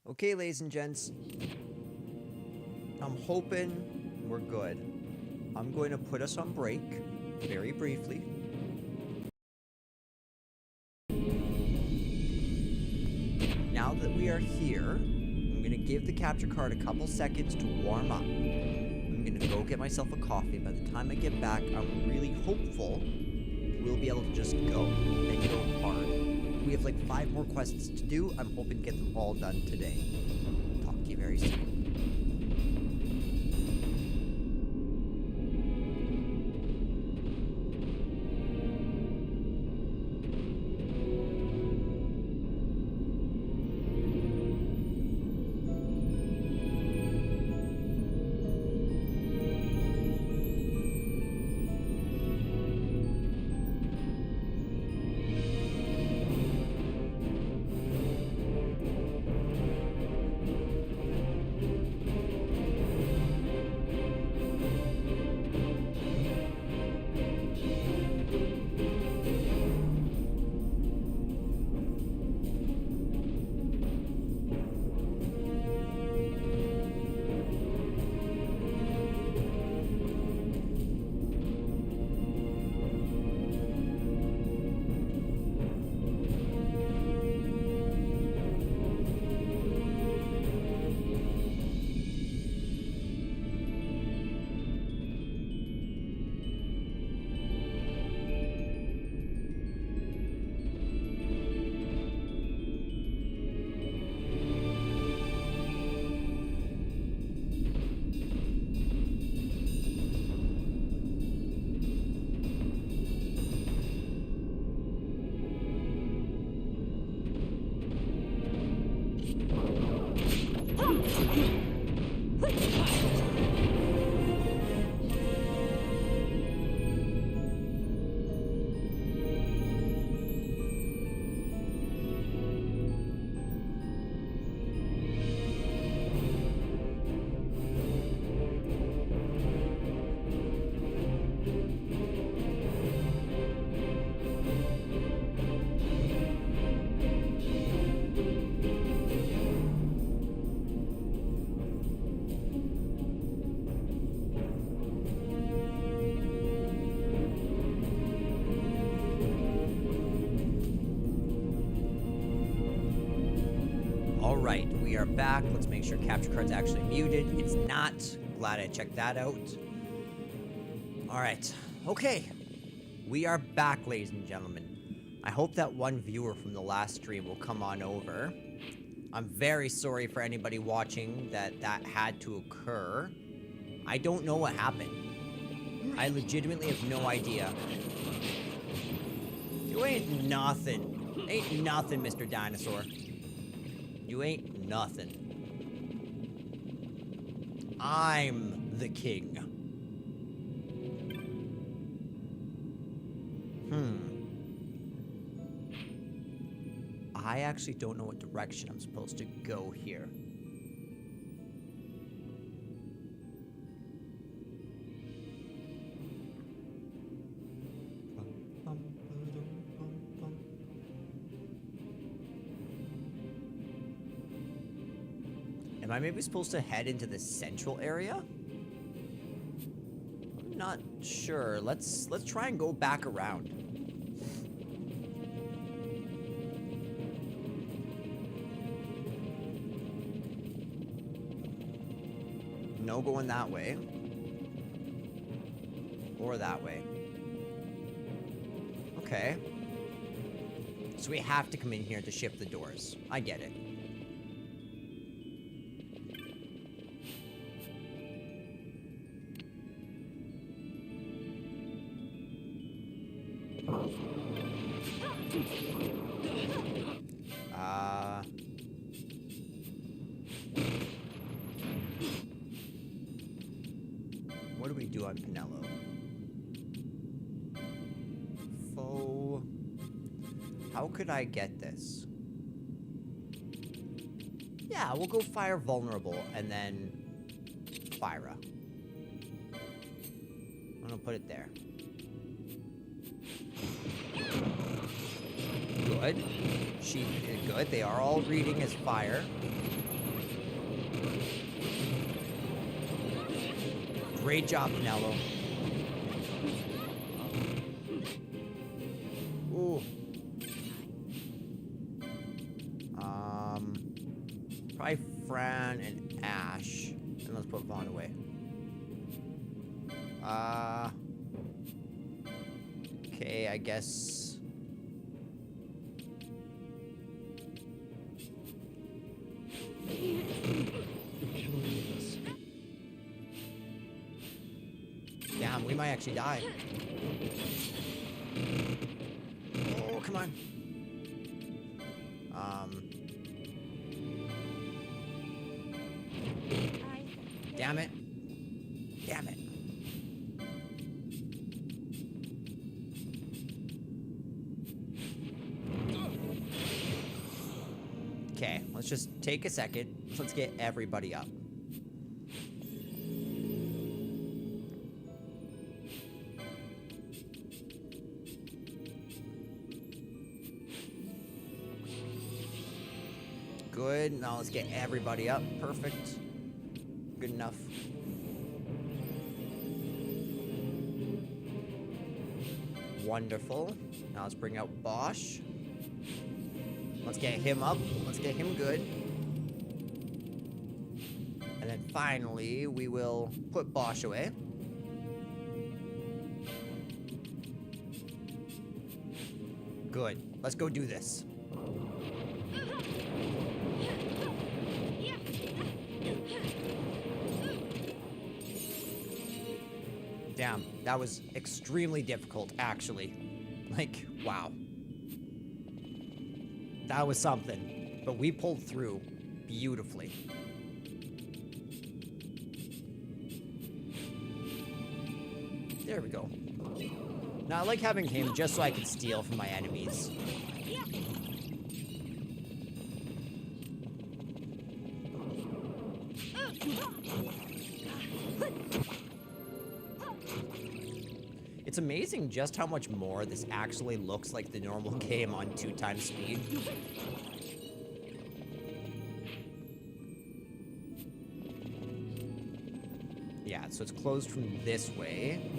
Okay, ladies and gents. I'm hoping we're good. I'm going to put us on break very briefly. Now that we are here, I'm going to give the capture card a couple seconds to warm up. I'm going to go get myself a coffee. By the time I get back, I'm really hopeful we'll be able to just go and go hard. We have like 5 more quests to do. I'm hoping to get them all done today. Talk to you very soon. Alright, we are back. Let's make sure capture card's actually muted. It's not. Glad I checked that out. Alright, okay. We are back, ladies and gentlemen. I hope that one viewer from the last stream will come on over. I'm very sorry for anybody watching that had to occur. I don't know what happened. I legitimately have no idea. You ain't nothing. Ain't nothing, Mr. Dinosaur. You ain't nothing. I'm the king. I actually don't know what direction I'm supposed to go here. Am I maybe supposed to head into the central area? I'm not sure. Let's try and go back around. No going that way. Or that way. Okay. So we have to come in here to shift the doors. I get it. What do we do on Pinello? Foe. How could I get this? Yeah, we'll go fire vulnerable and then Fyra. I'm gonna put it there. Good. She did good. They are all reading as fire. Great job, Pinello. Ooh. Probably Fran and Ash. And let's put Vaughn away. Okay, I guess. Damn, we might actually die. Oh, come on. Damn it. Damn it. Okay, let's just take a second. Let's get everybody up. Good. Now let's get everybody up. Perfect. Good enough. Wonderful. Now let's bring out Bosch. Let's get him up. Let's get him good. And then finally, we will put Bosch away. Good. Let's go do this. Damn, that was extremely difficult, actually. Like, wow. That was something. But we pulled through beautifully. There we go. Now, I like having him just so I can steal from my enemies. It's amazing just how much more this actually looks like the normal game on 2x speed. Yeah, so it's closed from this way.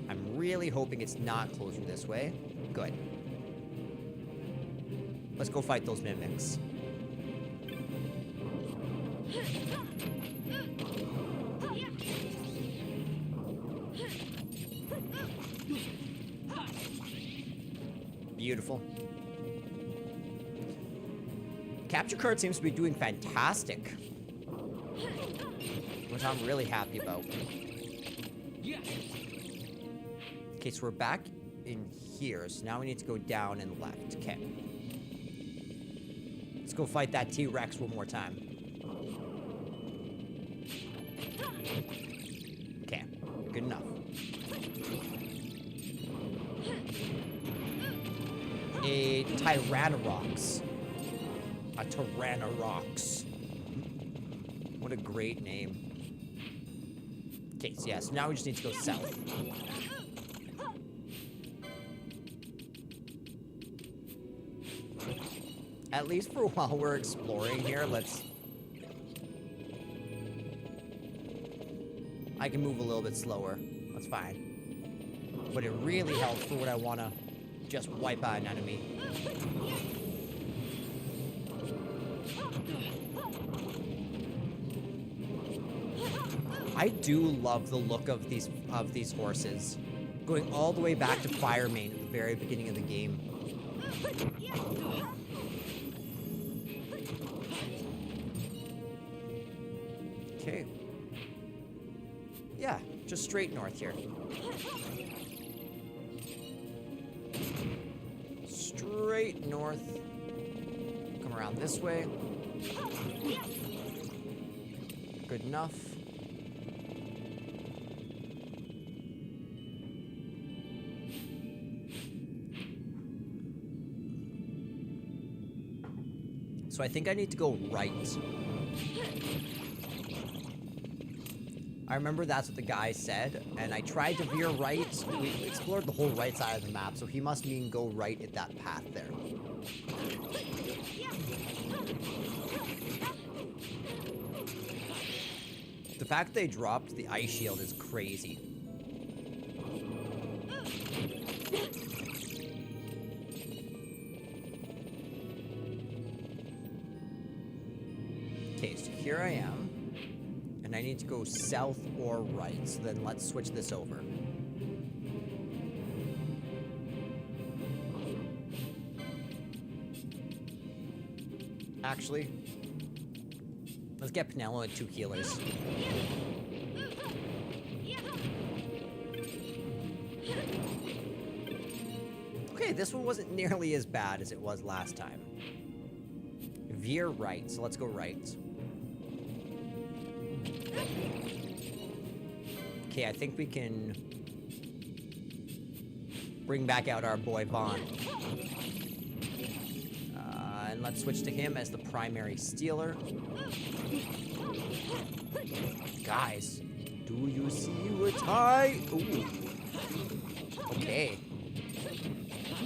I'm really hoping it's not closed from this way. Good. Let's go fight those mimics. Beautiful. Capture card seems to be doing fantastic, which I'm really happy about. Okay, so we're back in here, so now we need to go down and left. Okay. Let's go fight that T-Rex one more time. Okay, good enough. A Tyrannosaurus. A Tyrannosaurus. What a great name. Okay, so yeah, so now we just need to go south. At least for while we're exploring here, let's... I can move a little bit slower. That's fine. But it really helps for when I want to just wipe out an enemy. I do love the look of these horses. Going all the way back to Firemane at the very beginning of the game. Okay. Yeah, just straight north here. Straight north. Come around this way. Good enough. So I think I need to go right. I remember that's what the guy said, and I tried to veer right. We explored the whole right side of the map, so he must mean go right at that path there. The fact they dropped the ice shield is crazy. Okay, so here I am. And I need to go south or right. So then let's switch this over. Actually, let's get Pinello and 2 healers. Okay, this one wasn't nearly as bad as it was last time. Veer right, so let's go right. Okay, I think we can bring back out our boy Vaughn. And let's switch to him as the primary stealer. Guys, do you see what I... Ooh. Okay.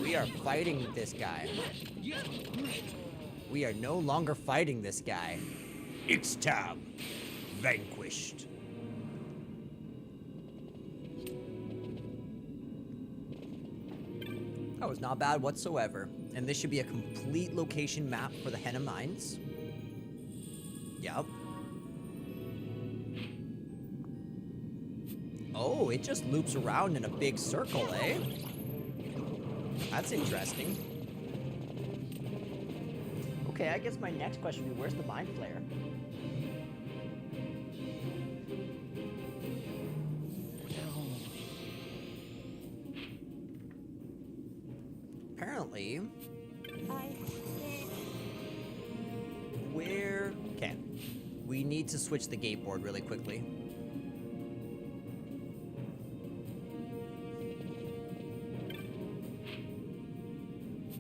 We are fighting this guy. We are no longer fighting this guy. Ixtab, vanquished. That was not bad whatsoever. And this should be a complete location map for the Henna Mines. Yep. Oh, it just loops around in a big circle, eh? That's interesting. Okay, I guess my next question would be, where's the Mind Flayer? Apparently... Where... Okay. We need to switch the gate board really quickly.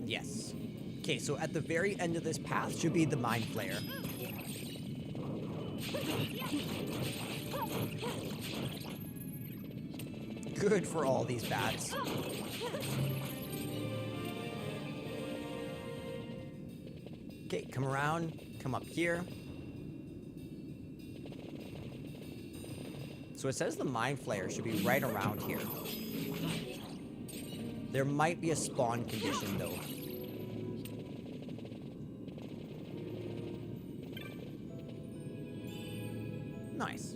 Yes. Okay, so at the very end of this path should be the Mind Flayer. Good for all these bats. Okay, come around, come up here. So it says the Mind Flayer should be right around here. There might be a spawn condition, though. Nice.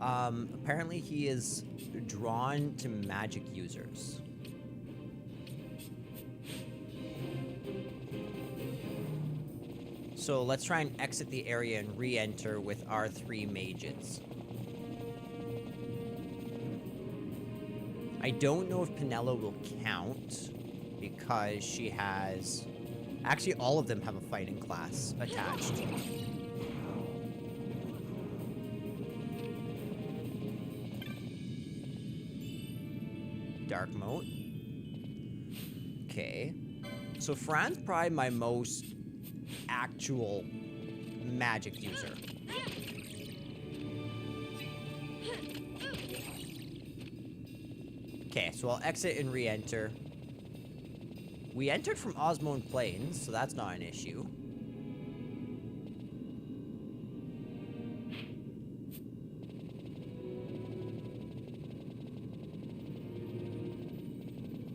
Apparently he is drawn to magic users. So let's try and exit the area and re-enter with our 3 mages. I don't know if Pinello will count because she has... Actually, all of them have a fighting class attached. Dark Moat. Okay. So Fran's probably my most actual magic user. Okay, so I'll exit and re-enter. We entered from Osmone Plains, so that's not an issue.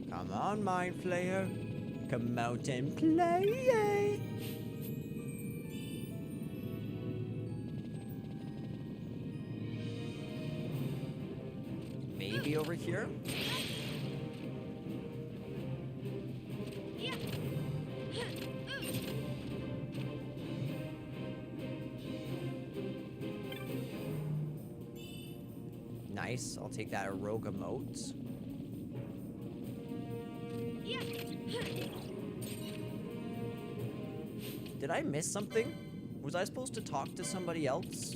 Come on, Mind Flayer. Come out and play. Maybe over here? Nice. I'll take that Aroga Moat. Did I miss something? Was I supposed to talk to somebody else?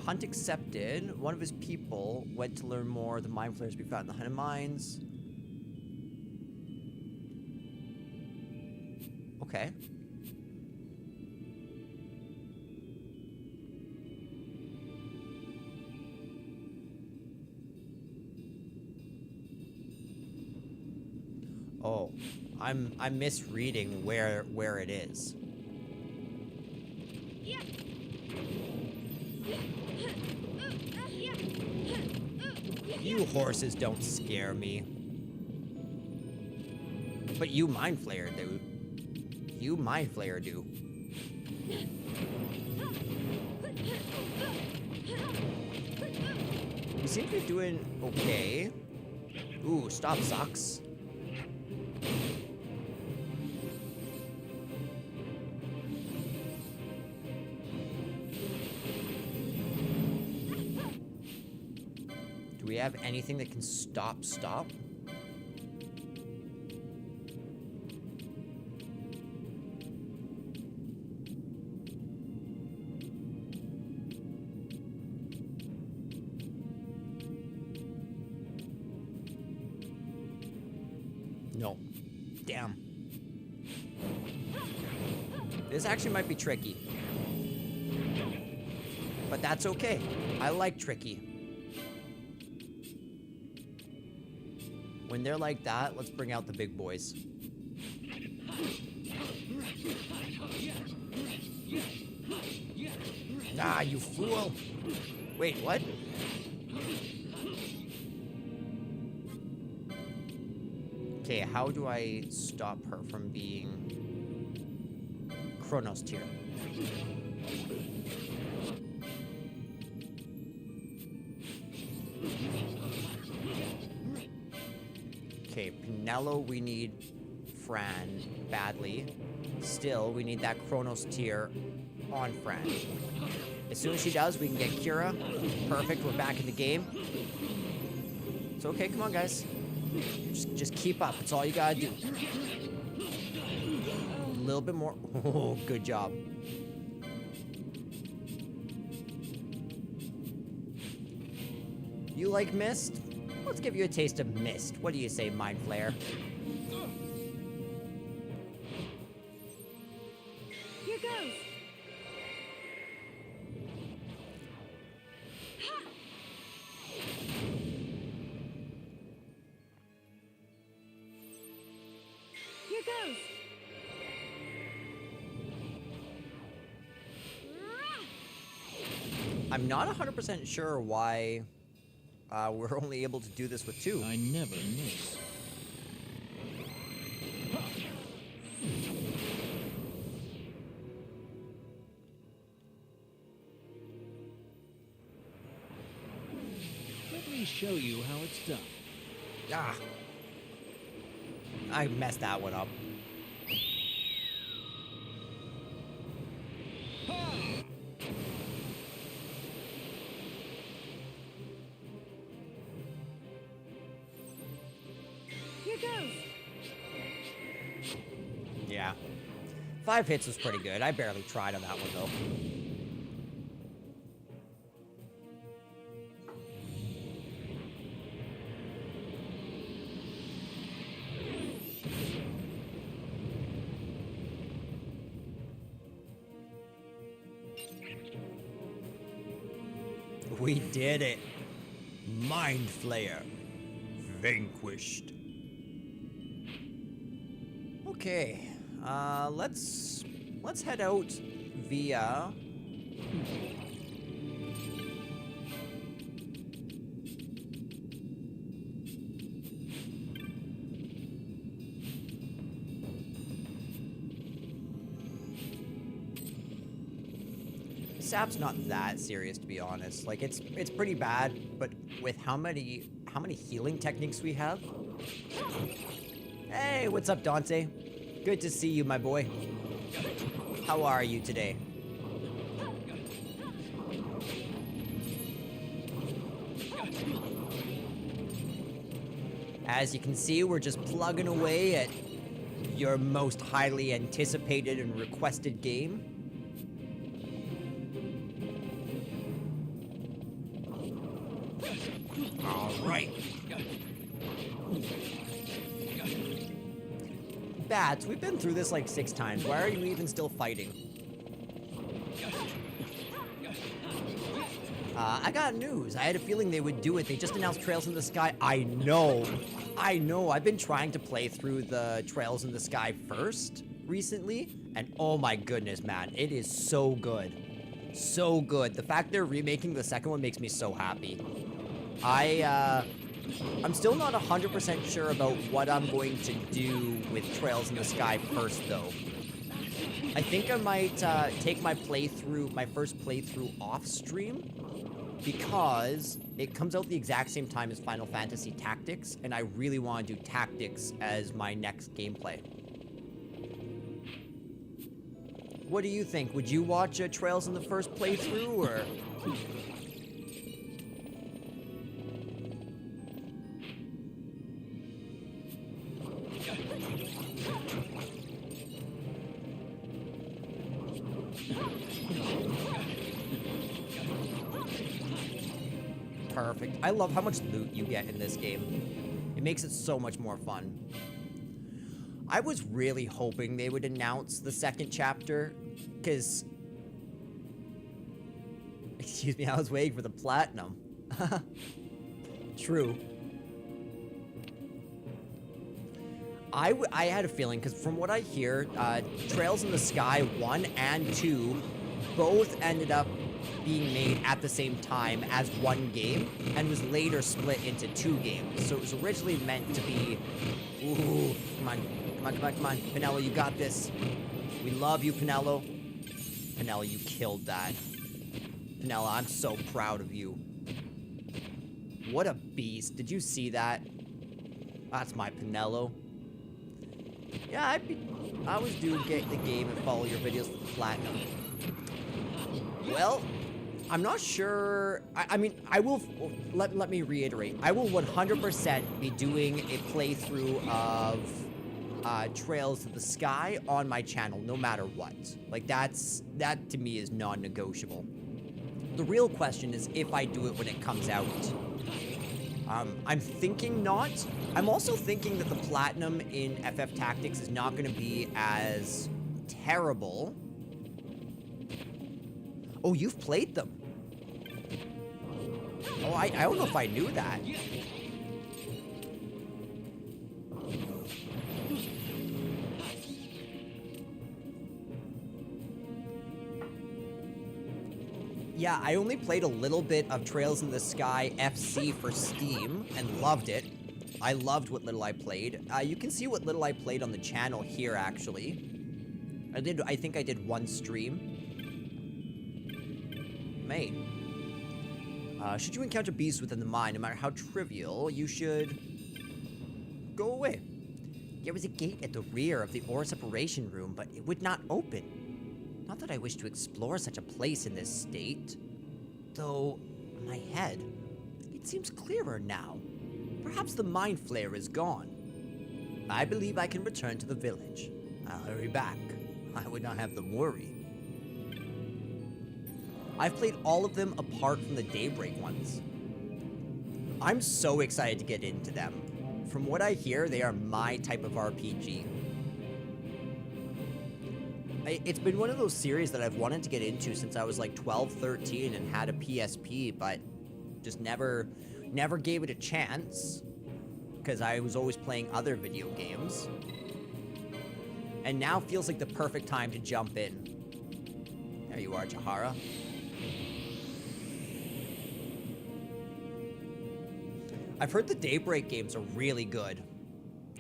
Hunt accepted. One of his people went to learn more. The Mind Flayers be found in the Henna Mines. Okay. Oh, I'm misreading where it is. You horses don't scare me. But you Mind Flayer do. You Mind Flayer do. You seem to be doing okay. Ooh, stop sucks. Do we have anything that can stop? No. Damn. This actually might be tricky. But that's okay. I like tricky. When they're like that, let's bring out the big boys. Nah, you fool! Wait, what? Okay, how do I stop her from being Chronos tier? Okay, Pinello, we need Fran badly. Still, we need that Chronos tier on Fran. As soon as she does, we can get Kira. Perfect, we're back in the game. It's okay, come on, guys. Just keep up, it's all you gotta do. A little bit more. Oh, good job. You like Mist? Let's give you a taste of Mist. What do you say, Mind Flayer? Here goes. Here goes. I'm not 100% sure why we're only able to do this with two. I never miss. Let me show you how it's done. Ah. I messed that one up. Here goes. Yeah. 5 hits was pretty good. I barely tried on that one, though. We did it. Mind Flayer. Vanquished. Okay. Let's head out via Sap's not that serious, to be honest. Like it's pretty bad, but with how many healing techniques we have. Hey, what's up, Dante? Good to see you, my boy. How are you today? As you can see, we're just plugging away at your most highly anticipated and requested game. All right. Bats, we've been through this like 6 times. Why are you even still fighting? I got news. I had a feeling they would do it. They just announced Trails in the Sky. I know. I've been trying to play through the Trails in the Sky first recently, and oh my goodness, man, it is so good. So good. The fact they're remaking the second one makes me so happy. I'm still not 100% sure about what I'm going to do with Trails in the Sky first, though. I think I might take my first playthrough off stream, because it comes out the exact same time as Final Fantasy Tactics, and I really want to do Tactics as my next gameplay. What do you think? Would you watch Trails in the first playthrough, or...? Perfect. I love how much loot you get in this game. It makes it so much more fun. I was really hoping they would announce the second chapter, because... Excuse me, I was waiting for the platinum. True. I had a feeling, because from what I hear, Trails in the Sky 1 and 2 both ended up being made at the same time as one game, and was later split into 2 games. So it was originally meant to be... Ooh, come on. Come on. Pinello, you got this. We love you, Pinello. Pinello, you killed that. Pinello, I'm so proud of you. What a beast. Did you see that? That's my Pinello. Yeah, I always do get the game and follow your videos for the platinum. Well, I'm not sure. I mean, I will. Let me reiterate. I will 100% be doing a playthrough of Trails of the Sky on my channel, no matter what. Like, that to me is non-negotiable. The real question is if I do it when it comes out. I'm thinking not. I'm also thinking that the platinum in FF Tactics is not going to be as terrible. Oh, you've played them. Oh, I don't know if I knew that. Yeah, I only played a little bit of Trails in the Sky FC for Steam and loved it. I loved what little I played. You can see what little I played on the channel here, actually. I think I did 1 stream. Mate. Should you encounter beasts within the mine, no matter how trivial, you should go away. There was a gate at the rear of the ore separation room, but it would not open. Not that I wish to explore such a place in this state. Though, in my head, it seems clearer now. Perhaps the mind flare is gone. I believe I can return to the village. I'll hurry back. I would not have them worry. I've played all of them apart from the Daybreak ones. I'm so excited to get into them. From what I hear, they are my type of RPG. It's been one of those series that I've wanted to get into since I was like 12, 13 and had a PSP, but just never gave it a chance because I was always playing other video games. And now feels like the perfect time to jump in. There you are, Jahara. I've heard the Daybreak games are really good,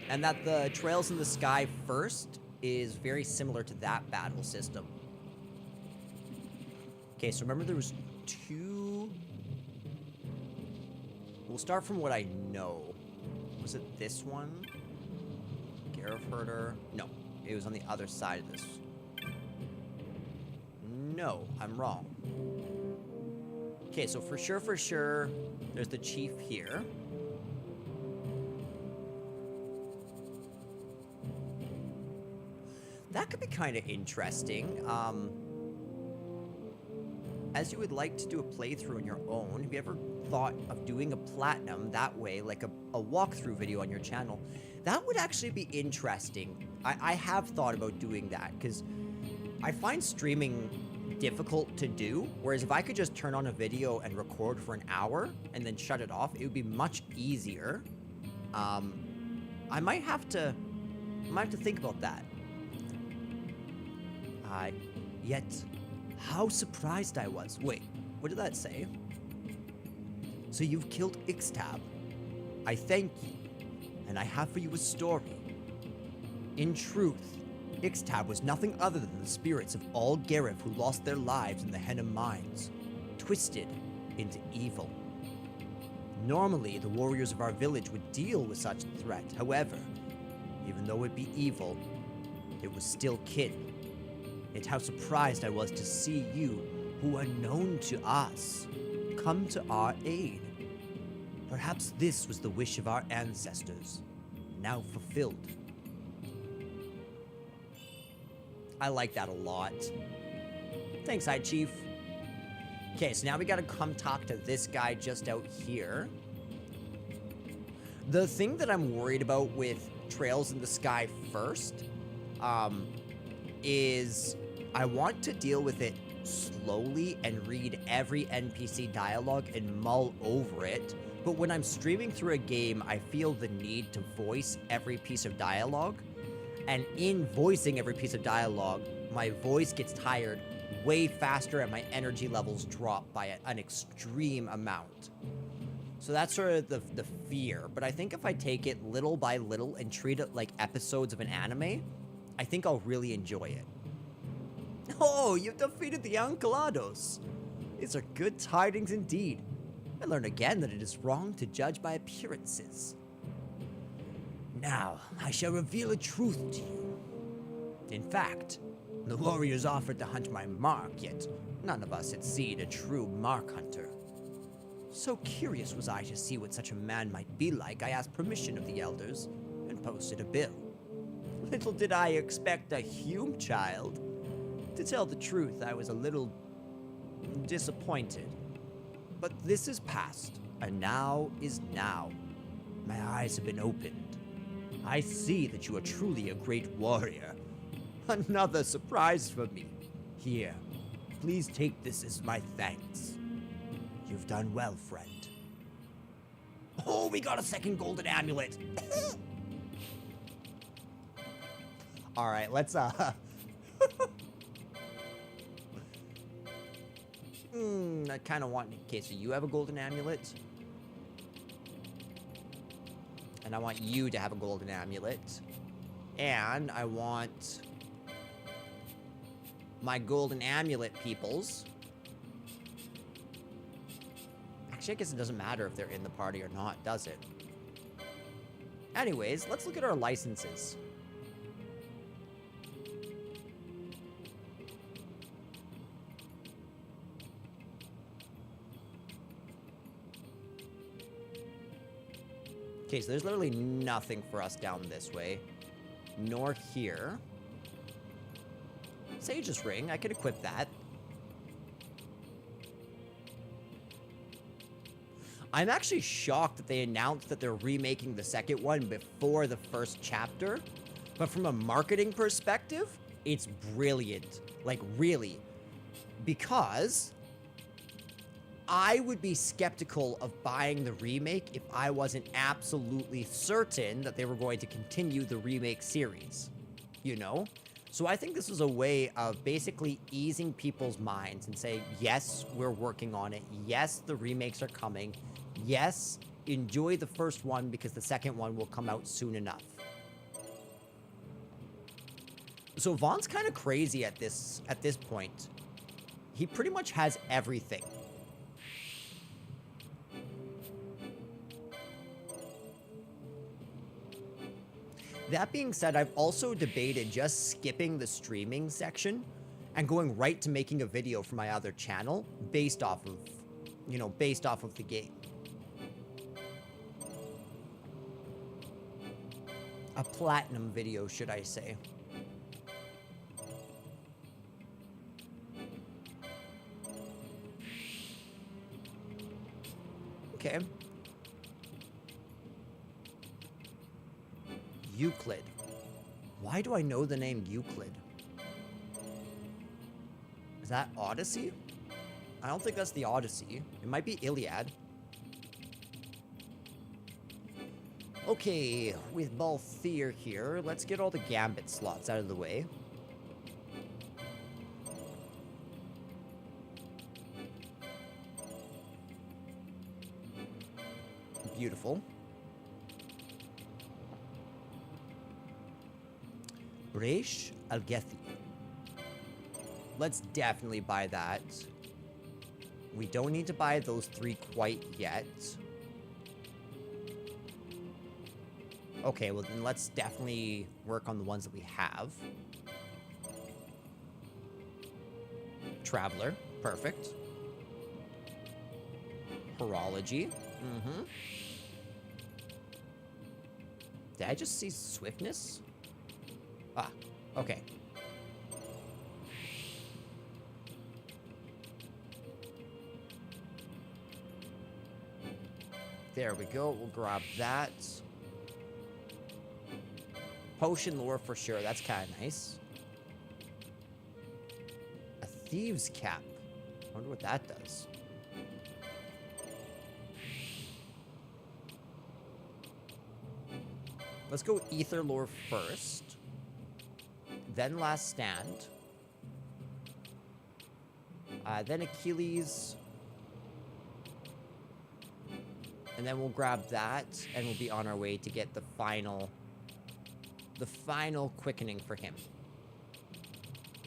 and that the Trails in the Sky first is very similar to that battle system. Okay, so remember there was 2... We'll start from what I know. Was it this one? Gareth Herder? No, it was on the other side of this. No, I'm wrong. Okay, so for sure, there's the chief here. That could be kind of interesting. As you would like to do a playthrough on your own, have you ever thought of doing a platinum that way, like a walkthrough video on your channel? That would actually be interesting. I have thought about doing that, because I find streaming difficult to do. Whereas if I could just turn on a video and record for an hour and then shut it off, it would be much easier. I might have to think about that. Yet, how surprised I was. Wait, what did that say? So you've killed Ixtab. I thank you, and I have for you a story. In truth, Ixtab was nothing other than the spirits of all Gareth who lost their lives in the Henna mines, twisted into evil. Normally, the warriors of our village would deal with such a threat. However, even though it be evil, it was still kin. Yet how surprised I was to see you, who are known to us, come to our aid. Perhaps this was the wish of our ancestors, now fulfilled. I like that a lot. Thanks, High Chief. Okay, so now we gotta come talk to this guy just out here. The thing that I'm worried about with Trails in the Sky first, is I want to deal with it slowly and read every NPC dialogue and mull over it. But when I'm streaming through a game, I feel the need to voice every piece of dialogue. And in voicing every piece of dialogue, my voice gets tired way faster and my energy levels drop by an extreme amount. So that's sort of the fear. But I think if I take it little by little and treat it like episodes of an anime, I think I'll really enjoy it. Oh, you've defeated the Ancalados. These are good tidings indeed. I learn again that it is wrong to judge by appearances. Now, I shall reveal a truth to you. In fact, the warriors offered to hunt my mark, yet none of us had seen a true mark hunter. So curious was I to see what such a man might be like, I asked permission of the elders and posted a bill. Little did I expect a Hume child. To tell the truth, I was a little disappointed. But this is past, and now is now. My eyes have been opened. I see that you are truly a great warrior. Another surprise for me. Here, please take this as my thanks. You've done well, friend. Oh, we got a second golden amulet. All right, let's I kind of want, okay, so you have a golden amulet. And I want you to have a golden amulet. And I want my golden amulet peoples. Actually, I guess it doesn't matter if they're in the party or not, does it? Anyways, let's look at our licenses. Okay, so there's literally nothing for us down this way. Nor here. Sage's Ring, I could equip that. I'm actually shocked that they announced that they're remaking the second one before the first chapter. But from a marketing perspective, it's brilliant. Like, really. Because I would be skeptical of buying the remake if I wasn't absolutely certain that they were going to continue the remake series, you know? So I think this is a way of basically easing people's minds and saying, yes, we're working on it. Yes, the remakes are coming. Yes, enjoy the first one because the second one will come out soon enough. So Vaughn's kind of crazy at this point. He pretty much has everything. That being said, I've also debated just skipping the streaming section and going right to making a video for my other channel based off of, you know, based off of the game. A platinum video, should I say. Okay. Euclid. Why do I know the name Euclid? Is that Odyssey? I don't think that's the Odyssey. It might be Iliad. Okay, with Balthier here, let's get all the Gambit slots out of the way. Beautiful. Reish Algethi. Let's definitely buy that. We don't need to buy those 3 quite yet. Okay, well then let's definitely work on the ones that we have. Traveler, perfect. Horology, Did I just see swiftness? Ah, okay. There we go, we'll grab that. Potion lore for sure, that's kind of nice. A thieves cap. I wonder what that does. Let's go ether lore first. Then last stand. Then Achilles. And then we'll grab that, and we'll be on our way to get the final quickening for him.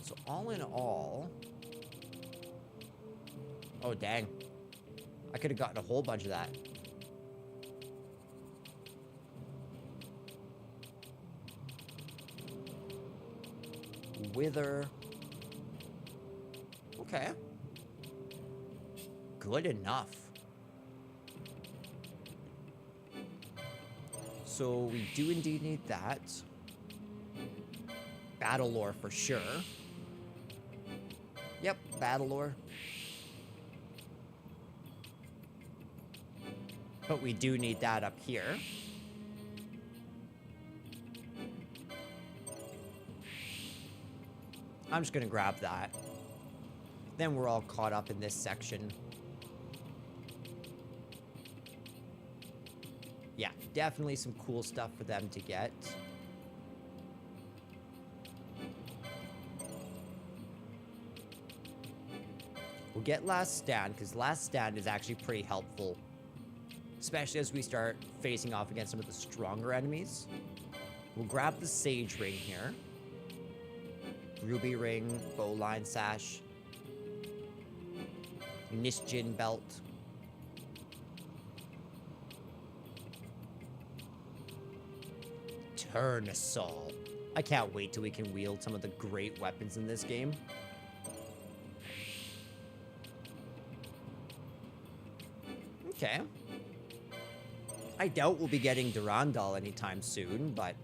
So all in all... Oh, dang. I could have gotten a whole bunch of that. Wither. Okay. Good enough. So we do indeed need that. Battle lore for sure. Yep, battle lore. But we do need that up here. I'm just gonna grab that. Then we're all caught up in this section. Yeah, definitely some cool stuff for them to get. We'll get Last Stand, because Last Stand is actually pretty helpful. Especially as we start facing off against some of the stronger enemies. We'll grab the Sage Ring here. Ruby Ring, Bowline Sash. Nisjin Belt. Turnasol. I can't wait till we can wield some of the great weapons in this game. Okay. I doubt we'll be getting Durandal anytime soon, but...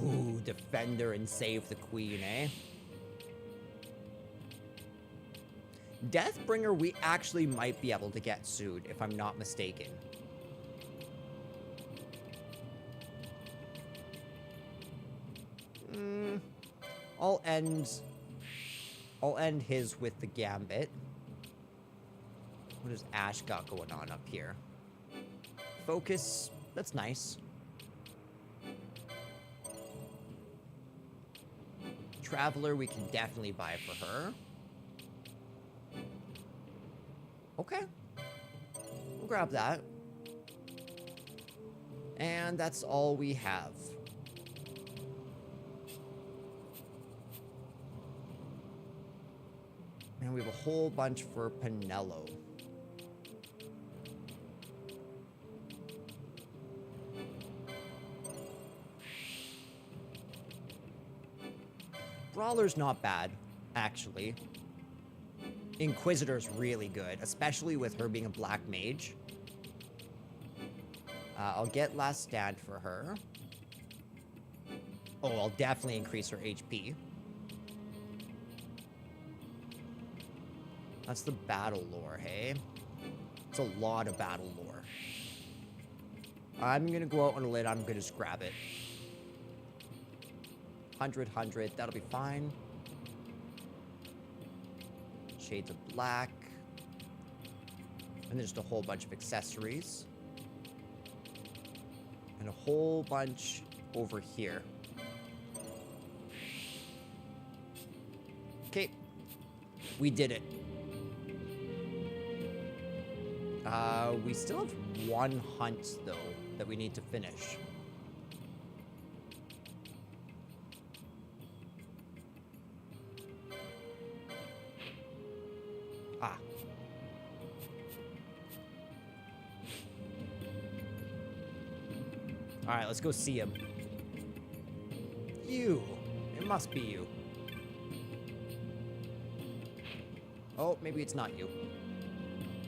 Ooh, Defender and Save the Queen, eh? Deathbringer we actually might be able to get soon, if I'm not mistaken. I'll end his with the Gambit. What does Ash got going on up here? Focus, that's nice. Traveler we can definitely buy for her. Okay. We'll grab that. And that's all we have. And we have a whole bunch for Pinello. Brawler's not bad, actually. Inquisitor's really good, especially with her being a black mage. I'll get Last Stand for her. Oh, I'll definitely increase her HP. That's the battle lore, hey? It's a lot of battle lore. I'm gonna go out on a lid, I'm gonna just grab it. 100. That'll be fine. Shades of black. And there's just a whole bunch of accessories. And a whole bunch over here. Okay. We did it. We still have one hunt, though, that we need to finish. Ah. Alright, let's go see him. You. It must be you. Oh, maybe it's not you.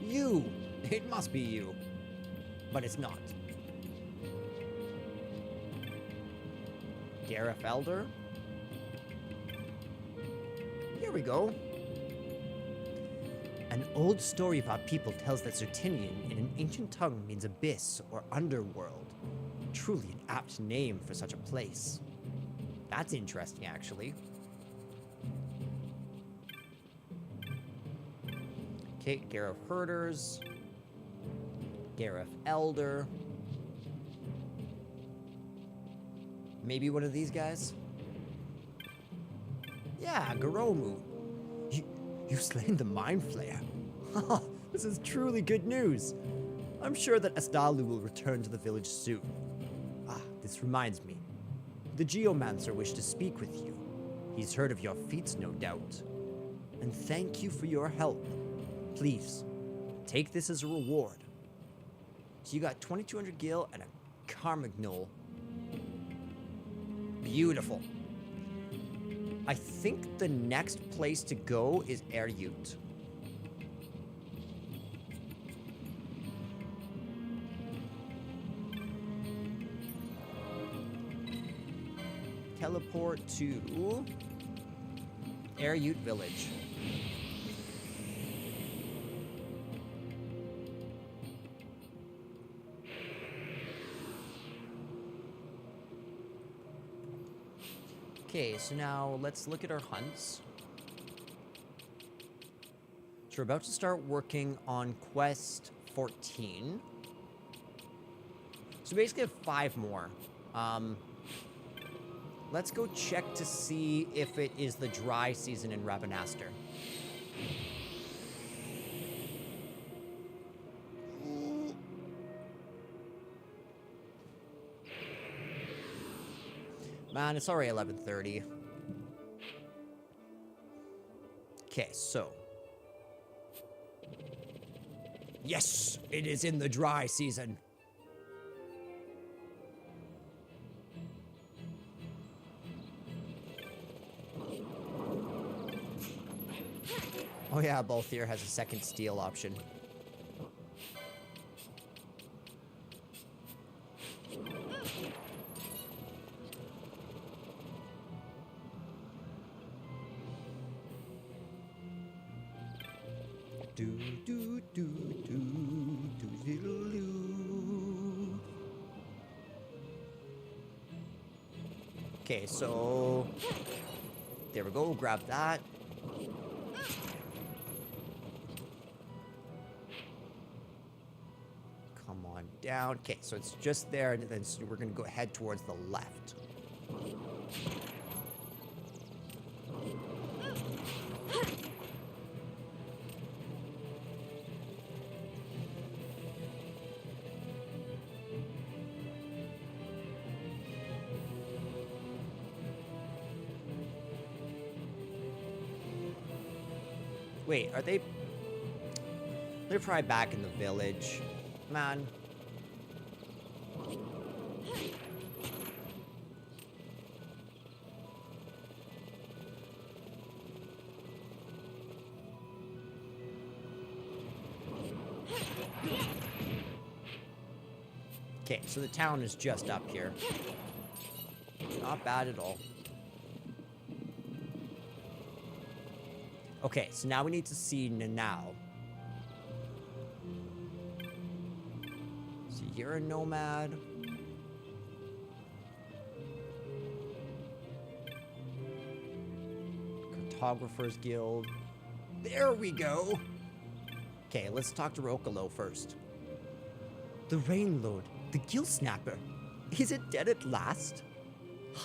You! It must be you. But it's not. Gareth Elder? Here we go. An old story of our people tells that Zertinian in an ancient tongue means abyss or underworld. Truly an apt name for such a place. That's interesting, actually. Okay, Gareth Herders. Gareth Elder. Maybe one of these guys? Yeah, Garomu. You've slain the Mind Flayer. This is truly good news. I'm sure that Asdalu will return to the village soon. Ah, this reminds me. The Geomancer wished to speak with you. He's heard of your feats, no doubt. And thank you for your help. Please, take this as a reward. So you got 2200 gil and a Carmagnol. Beautiful. I think the next place to go is Eryut. Teleport to Eryut Village. Okay, so now let's look at our hunts. So we're about to start working on quest 14. So basically have 5 more. Let's go check to see if it is the dry season in Rabanastre. Man, it's already 11:30. Okay, so. Yes, it is in the dry season. Oh yeah, Balthier has a second steal option. Okay, so there we go. Grab that. Come on down. Okay, so it's just there, and then we're gonna go head towards the left. Wait, are they... They're probably back in the village. Man. Okay, so the town is just up here. Not bad at all. Okay, so now we need to see Nanao. So you're a nomad. Cartographers Guild. There we go. Okay, let's talk to Rokalo first. The Rain Lord, the Gill Snapper. Is it dead at last?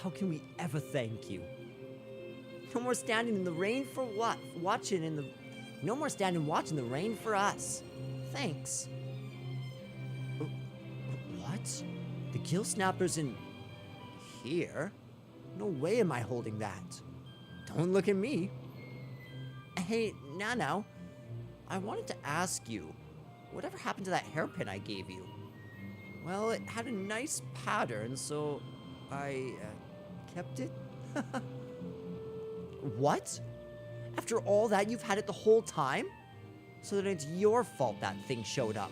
How can we ever thank you? No more standing in the rain for what? No more standing watching the rain for us. Thanks. What? The Gill Snapper's in here? No way am I holding that. Don't look at me. Hey, now, I wanted to ask you, whatever happened to that hairpin I gave you? Well, it had a nice pattern, so I kept it. What? After all that, you've had it the whole time? So then it's your fault that thing showed up.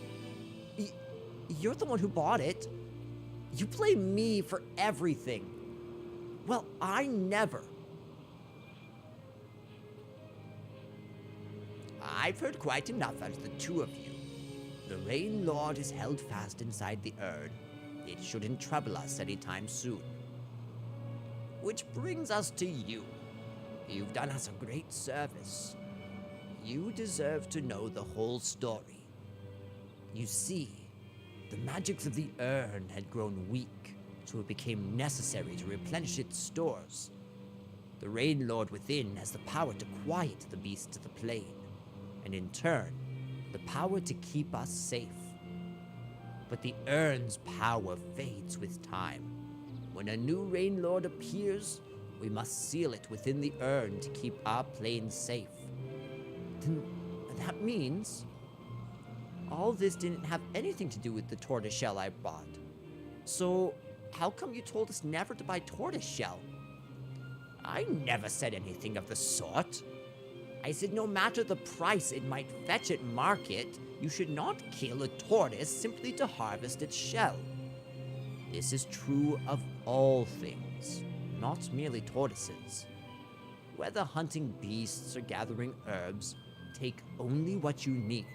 You're the one who bought it. You blame me for everything. Well, I never. I've heard quite enough out of the two of you. The Rain Lord is held fast inside the urn. It shouldn't trouble us anytime soon. Which brings us to you. You've done us a great service. You deserve to know the whole story. You see, the magics of the urn had grown weak, so it became necessary to replenish its stores. The Rain Lord within has the power to quiet the beasts of the plane, and in turn, the power to keep us safe. But the urn's power fades with time. When a new Rain Lord appears, we must seal it within the urn to keep our plane safe. Then that means all this didn't have anything to do with the tortoiseshell I bought. So how come you told us never to buy tortoiseshell? I never said anything of the sort. I said no matter the price it might fetch at market, you should not kill a tortoise simply to harvest its shell. This is true of all things, not merely tortoises. Whether hunting beasts or gathering herbs, take only what you need,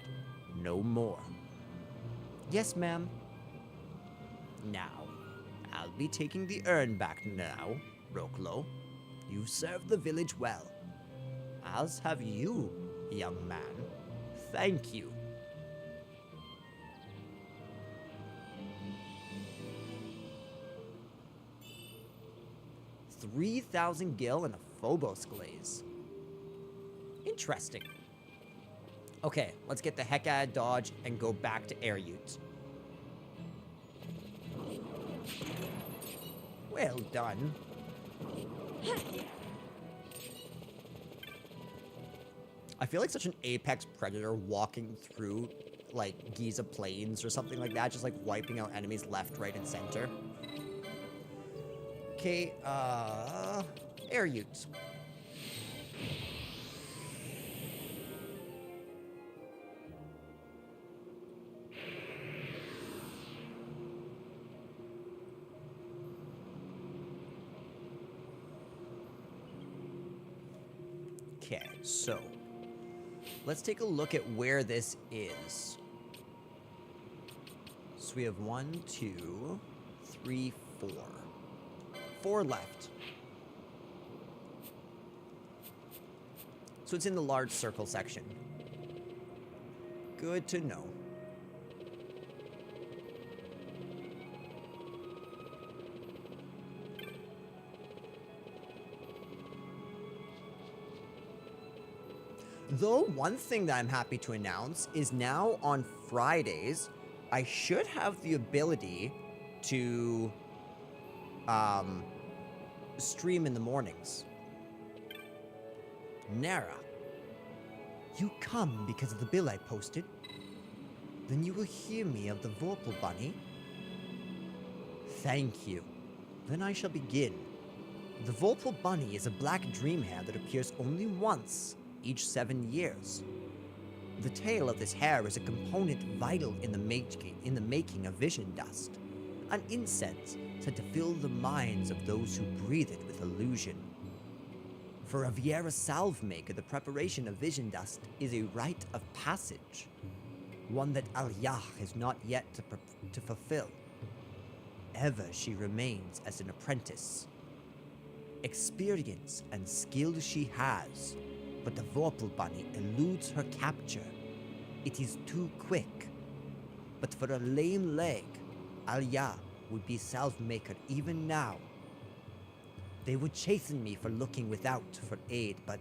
no more. Yes, ma'am. Now, I'll be taking the urn back now, Roklo. You've served the village well. As have you, young man. Thank you. 3,000 gil and a Phobos glaze. Interesting. Okay, let's get the heck out of Dodge and go back to Air Ute. Well done. I feel like such an apex predator walking through, like, Giza Plains or something like that, just, like, wiping out enemies left, right, and center. Okay, Air Ute. Okay, so let's take a look at where this is. So we have 1, 2, 3, 4. 4 left. So it's in the large circle section. Good to know. Though one thing that I'm happy to announce is now on Fridays, I should have the ability to stream in the mornings. Nara, you come because of the bill I posted? Then you will hear me of the Vorpal Bunny? Thank you. Then I shall begin. The Vorpal Bunny is a black dream hare that appears only once each 7 years. The tail of this hare is a component vital in the making of vision dust, an incense said to fill the minds of those who breathe it with illusion. For a Viera salve maker, the preparation of vision dust is a rite of passage, one that Al-Yah has not yet to fulfill. Ever she remains as an apprentice. experience and skill she has, but the Vorpal Bunny eludes her capture. It is too quick. But for a lame leg, Alya would be salve maker even now. They would chasten me for looking without for aid, but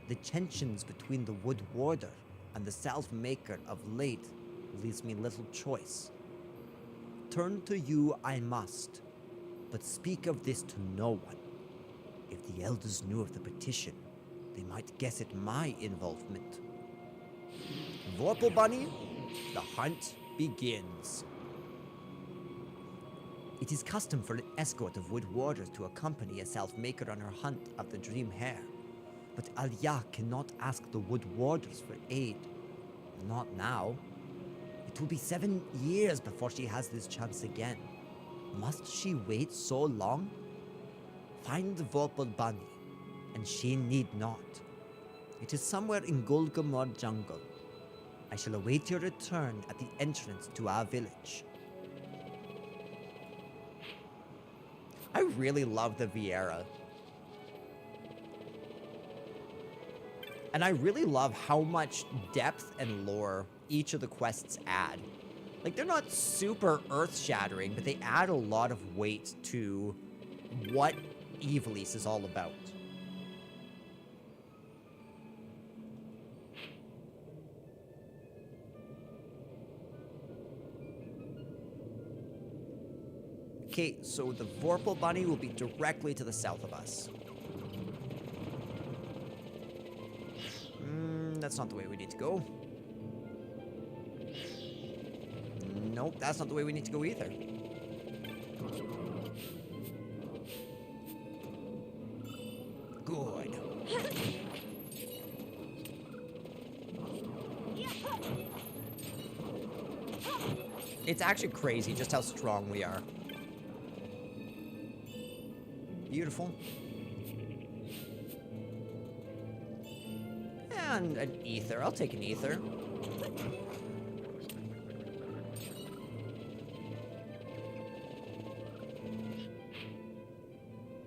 the tensions between the Wood Warder and the salve maker of late leaves me little choice. Turn to you I must, but speak of this to no one. If the elders knew of the petition, they might guess at my involvement. Vorpal Bunny, the hunt begins. It is custom for an escort of Wood Warders to accompany a self-maker on her hunt of the Dream Hare. But Alya cannot ask the Wood Warders for aid. Not now. It will be 7 years before she has this chance again. Must she wait so long? Find the Vorpal Bunny, and she need not. It is somewhere in Golgamore jungle. I shall await your return at the entrance to our village. I really love the Vieira. And I really love how much depth and lore each of the quests add. Like, they're not super earth-shattering, but they add a lot of weight to what Ivalice is all about. Okay, so the Vorpal Bunny will be directly to the south of us. That's not the way we need to go. Nope, that's not the way we need to go either. Good. It's actually crazy just how strong we are. Beautiful. And an ether. I'll take an ether.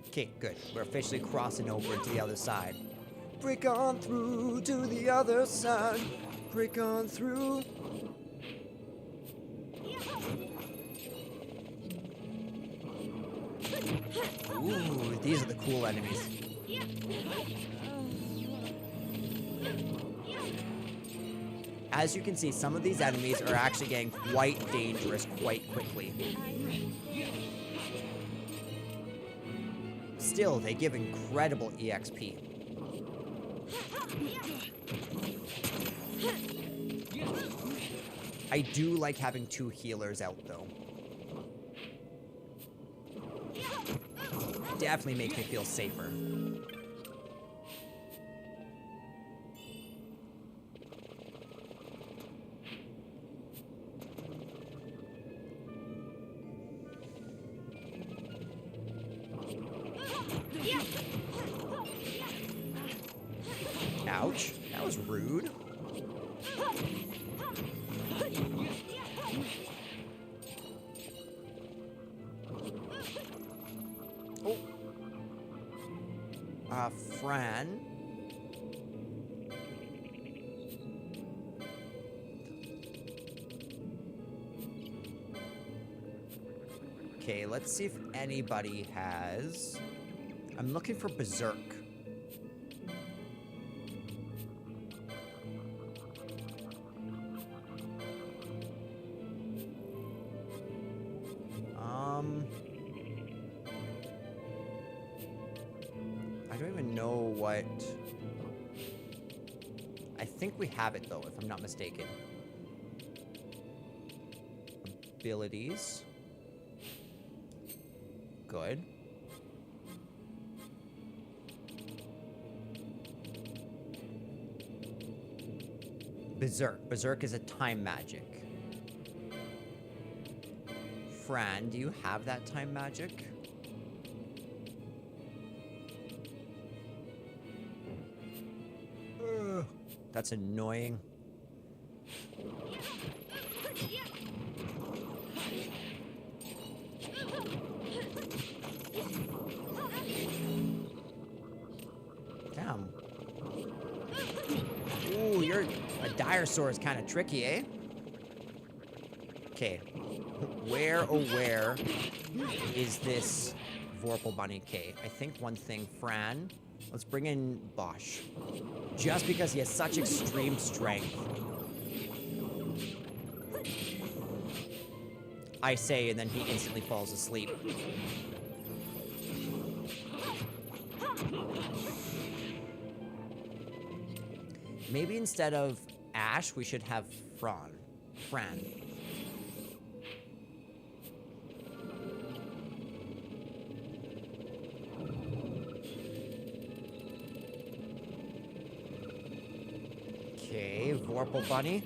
Okay, good. We're officially crossing over to the other side. Break on through to the other side. Break on through. Ooh, these are the cool enemies. As you can see, some of these enemies are actually getting quite dangerous quite quickly. Still, they give incredible EXP. I do like having 2 healers out, though. Definitely makes me feel safer. Ouch, that was rude. Oh. Fran. Okay, let's see if anybody has... I'm looking for Berserk. I don't even know what... I think we have it, though, if I'm not mistaken. Abilities. Good. Berserk. Berserk is a time magic. Fran, do you have that time magic? Ugh, that's annoying. fire sword is kind of tricky, eh? Okay. Where, oh where is this Vorpal Bunny? Okay, I think one thing, Fran. Let's bring in Bosch. Just because he has such extreme strength. I say, and then he instantly falls asleep. Maybe instead of Ash, we should have Fran. Okay, Vorpal Bunny.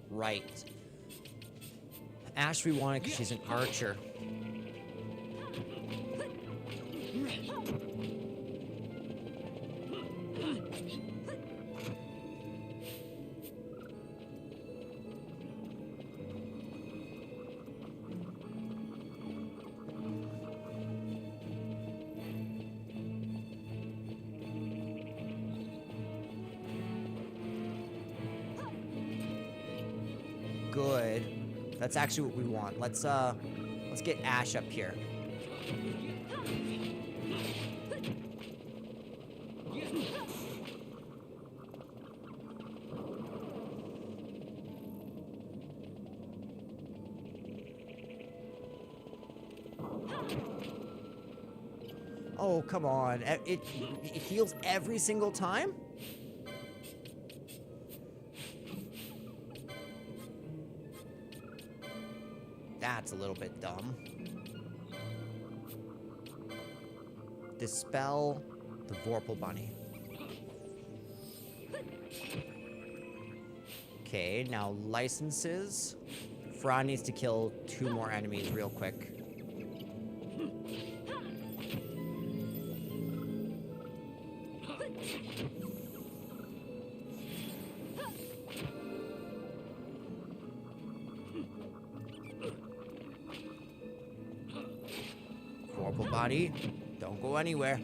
Right. Ash we wanted because she's an archer. Good. That's actually what we want. Let's get Ash up here. Oh, come on. It heals every single time? That's a little bit dumb. Dispel the Vorpal Bunny. Okay, now licenses. Fran needs to kill 2 more enemies real quick. Vorpal Body, don't go anywhere.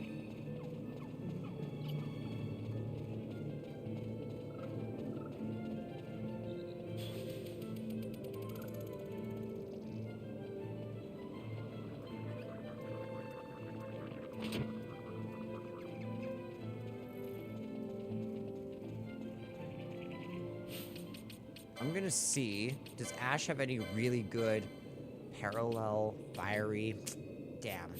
I'm gonna see, does Ash have any really good parallel fiery? Damn.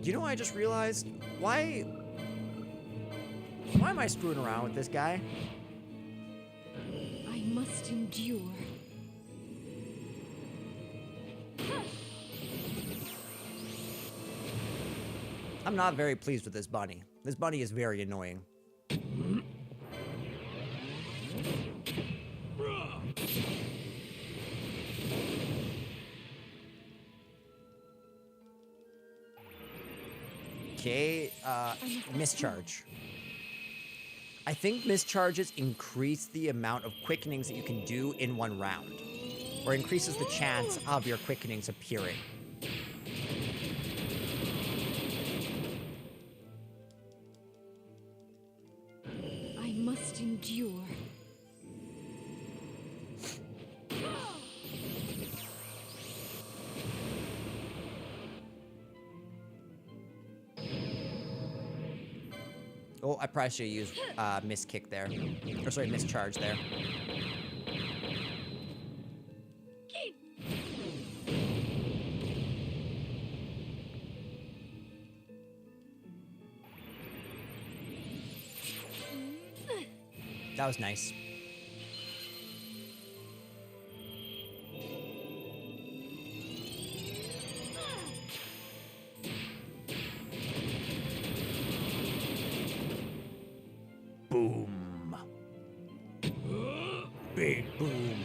You know what I just realized? Why am I screwing around with this guy? I must endure. I'm not very pleased with this bunny. This bunny is very annoying. Okay, mischarge. I think mischarges increase the amount of quickenings that you can do in one round. Or increases the chance of your quickenings appearing. I must endure. Oh, I probably should have used miss kick there. Or sorry, mischarge there. That was nice. Boom. Big boom.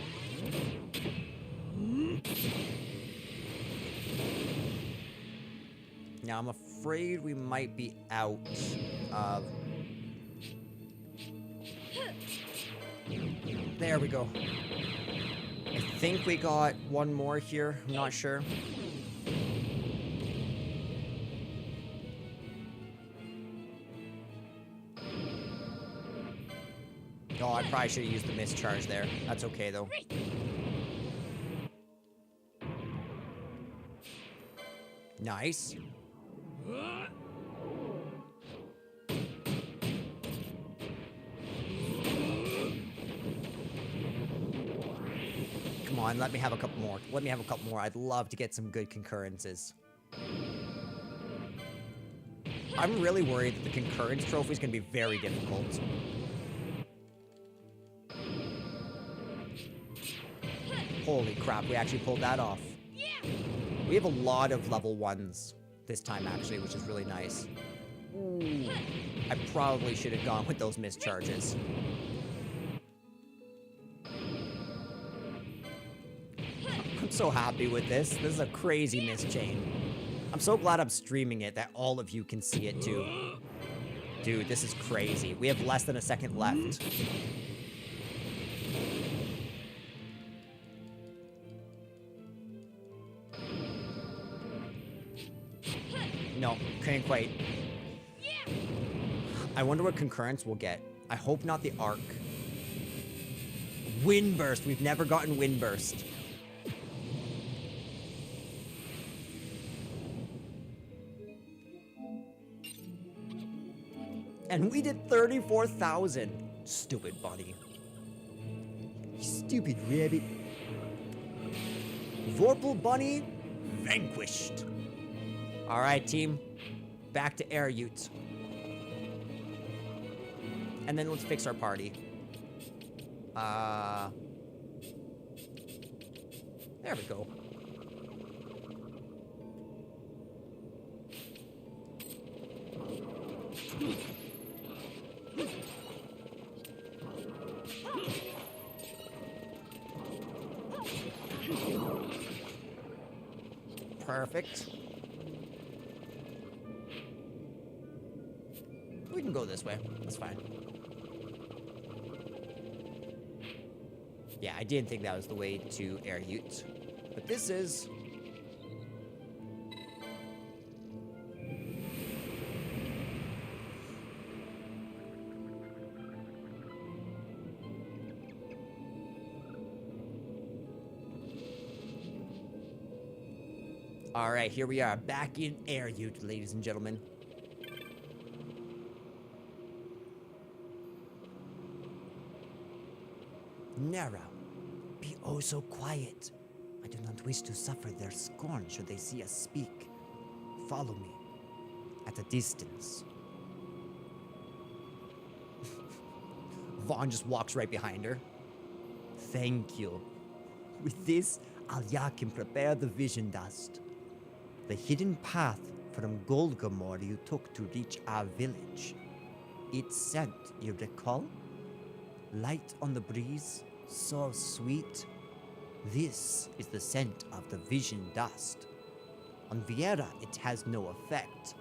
Now I'm afraid we might be out of... There we go. I think we got one more here. I'm not sure. Oh, I probably should have used the mischarge there. That's okay, though. Nice. Come on, let me have a couple more. Let me have a couple more. I'd love to get some good concurrences. I'm really worried that the concurrence trophy is going to be very difficult. Holy crap, we actually pulled that off. We have a lot of level 1s this time, actually, which is really nice. Ooh, I probably should have gone with those mischarges. I'm so happy with this. This is a crazy mischain. I'm so glad I'm streaming it that all of you can see it too. Dude, this is crazy. We have less than a second left. No, couldn't quite. I wonder what concurrence we'll get. I hope not the arc. Windburst. We've never gotten Windburst. And we did 34,000. Stupid bunny. Stupid rabbit. Vorpal bunny vanquished. All right, team. Back to Air Ute. And then let's fix our party. There we go. Perfect. We can go this way. That's fine. Yeah, I didn't think that was the way to Air Ute. But this is... Alright, here we are, back in Air Ute, ladies and gentlemen. Nara, be oh so quiet. I do not wish to suffer their scorn should they see us speak. Follow me, at a distance. Vaughn just walks right behind her. Thank you. With this, Alya can prepare the vision dust. The hidden path from Golgamore you took to reach our village. Its scent, you recall? Light on the breeze, so sweet. This is the scent of the vision dust. On Viera, it has no effect,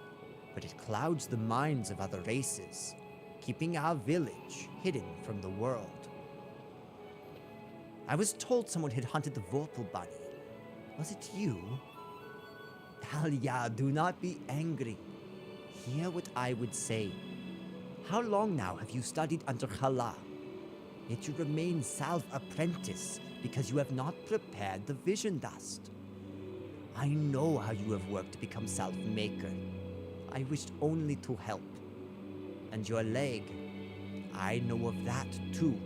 but it clouds the minds of other races, keeping our village hidden from the world. I was told someone had hunted the Vorpal bunny. Was it you? Alya, do not be angry. Hear what I would say. How long now have you studied under Khala? Yet you remain Salve apprentice because you have not prepared the vision dust. I know how you have worked to become Salve maker. I wished only to help. And your leg, I know of that too.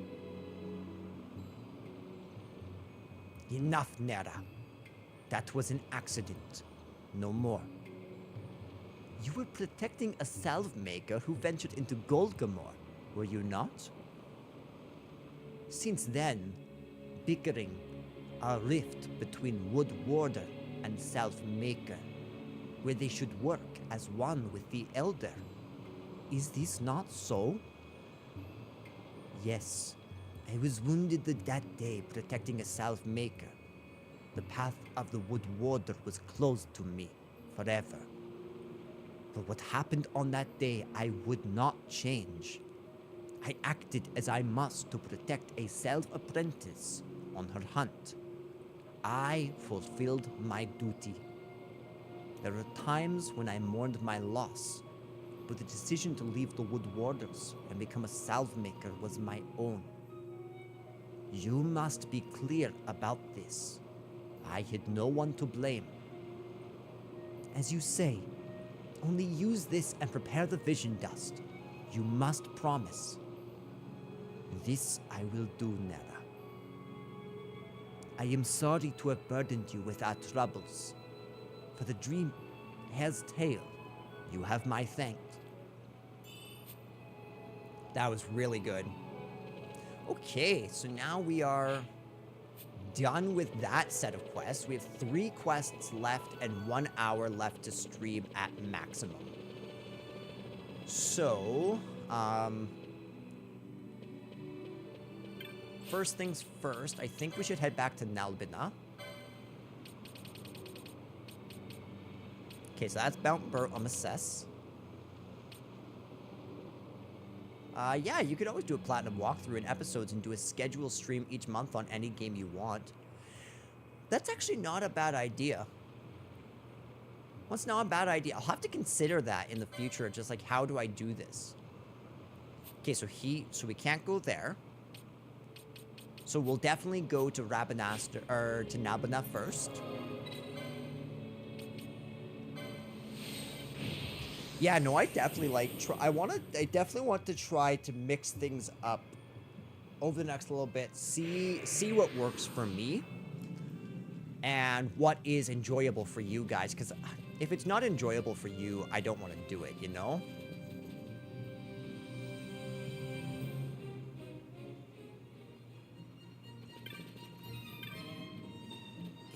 Enough, Nera. That was an accident. No more. You were protecting a salve maker who ventured into Golgamore, were you not? Since then, bickering, a rift between Wood Warder and Salve maker, where they should work as one with the Elder. Is this not so? Yes, I was wounded that day protecting a salve maker. The path of the Wood Warder was closed to me forever. But what happened on that day I would not change. I acted as I must to protect a Salve apprentice on her hunt. I fulfilled my duty. There are times when I mourned my loss, but the decision to leave the Wood Warders and become a salve maker was my own. You must be clear about this. I had no one to blame. As you say, only use this and prepare the vision dust. You must promise. This I will do, Nera. I am sorry to have burdened you with our troubles. For the dream has tale, you have my thanks. That was really good. Okay, so now we are done with that set of quests. We have 3 quests left and 1 hour left to stream at maximum. So, first things first, I think we should head back to Nalbina. Okay, so that's Mount Bur Amases. Yeah, you could always do a platinum walkthrough in episodes and do a scheduled stream each month on any game you want. That's actually not a bad idea. What's not a bad idea? I'll have to consider that in the future, just like, how do I do this? Okay, so we can't go there. So we'll definitely go to Rabanaster, or to Nalbina first. Yeah, no, I definitely I definitely want to try to mix things up over the next little bit. See what works for me and what is enjoyable for you guys. Because if it's not enjoyable for you, I don't want to do it, you know?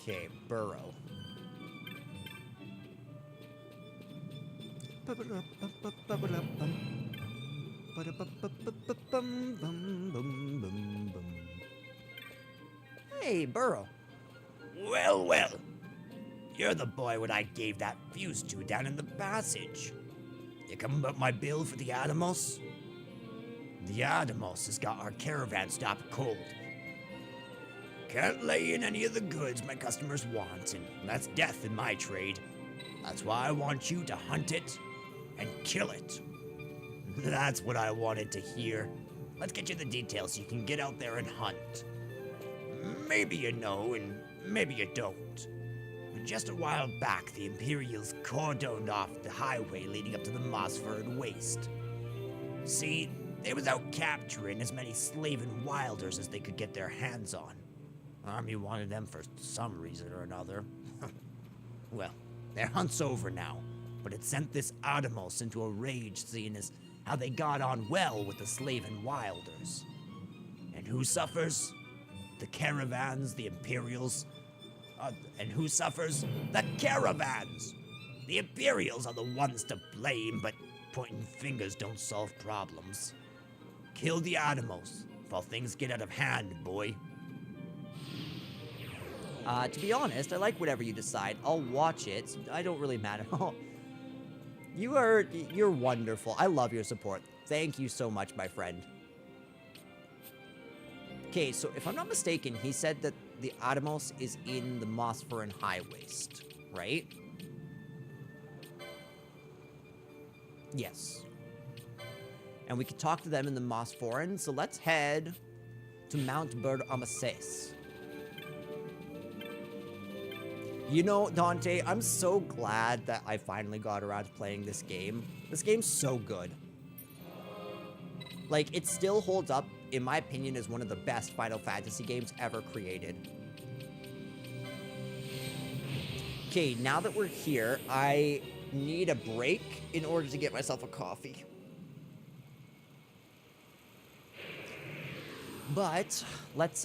Okay, Burrow. Hey, Burrow. Well, well. You're the boy what I gave that fuse to down in the passage. You come about my bill for the Adamos? The Adamos has got our caravan stopped cold. Can't lay in any of the goods my customers want, and that's death in my trade. That's why I want you to hunt it and kill it. That's what I wanted to hear. Let's get you the details so you can get out there and hunt. Maybe you know, and maybe you don't. But just a while back, the Imperials cordoned off the highway leading up to the Mosford Waste. See, they was out capturing as many slaving wilders as they could get their hands on. Army wanted them for some reason or another. Well, their hunt's over now, but it sent this Adamos into a rage, seeing as how they got on well with the slaving wilders. And who suffers? The caravans, the Imperials. And who suffers? The caravans! The Imperials are the ones to blame, but pointing fingers don't solve problems. Kill the Adamos, while things get out of hand, boy. To be honest, I like whatever you decide. I'll watch it. I don't really matter. You're wonderful. I love your support. Thank you so much, my friend. Okay, so if I'm not mistaken, he said that the Adamos is in the Mosforan High Waste, right? Yes. And we could talk to them in the Mosforan, so let's head to Mount Bur Amases. You know, Dante, I'm so glad that I finally got around to playing this game. This game's so good. Like, it still holds up, in my opinion, as one of the best Final Fantasy games ever created. Okay, now that we're here, I need a break in order to get myself a coffee. But, let's,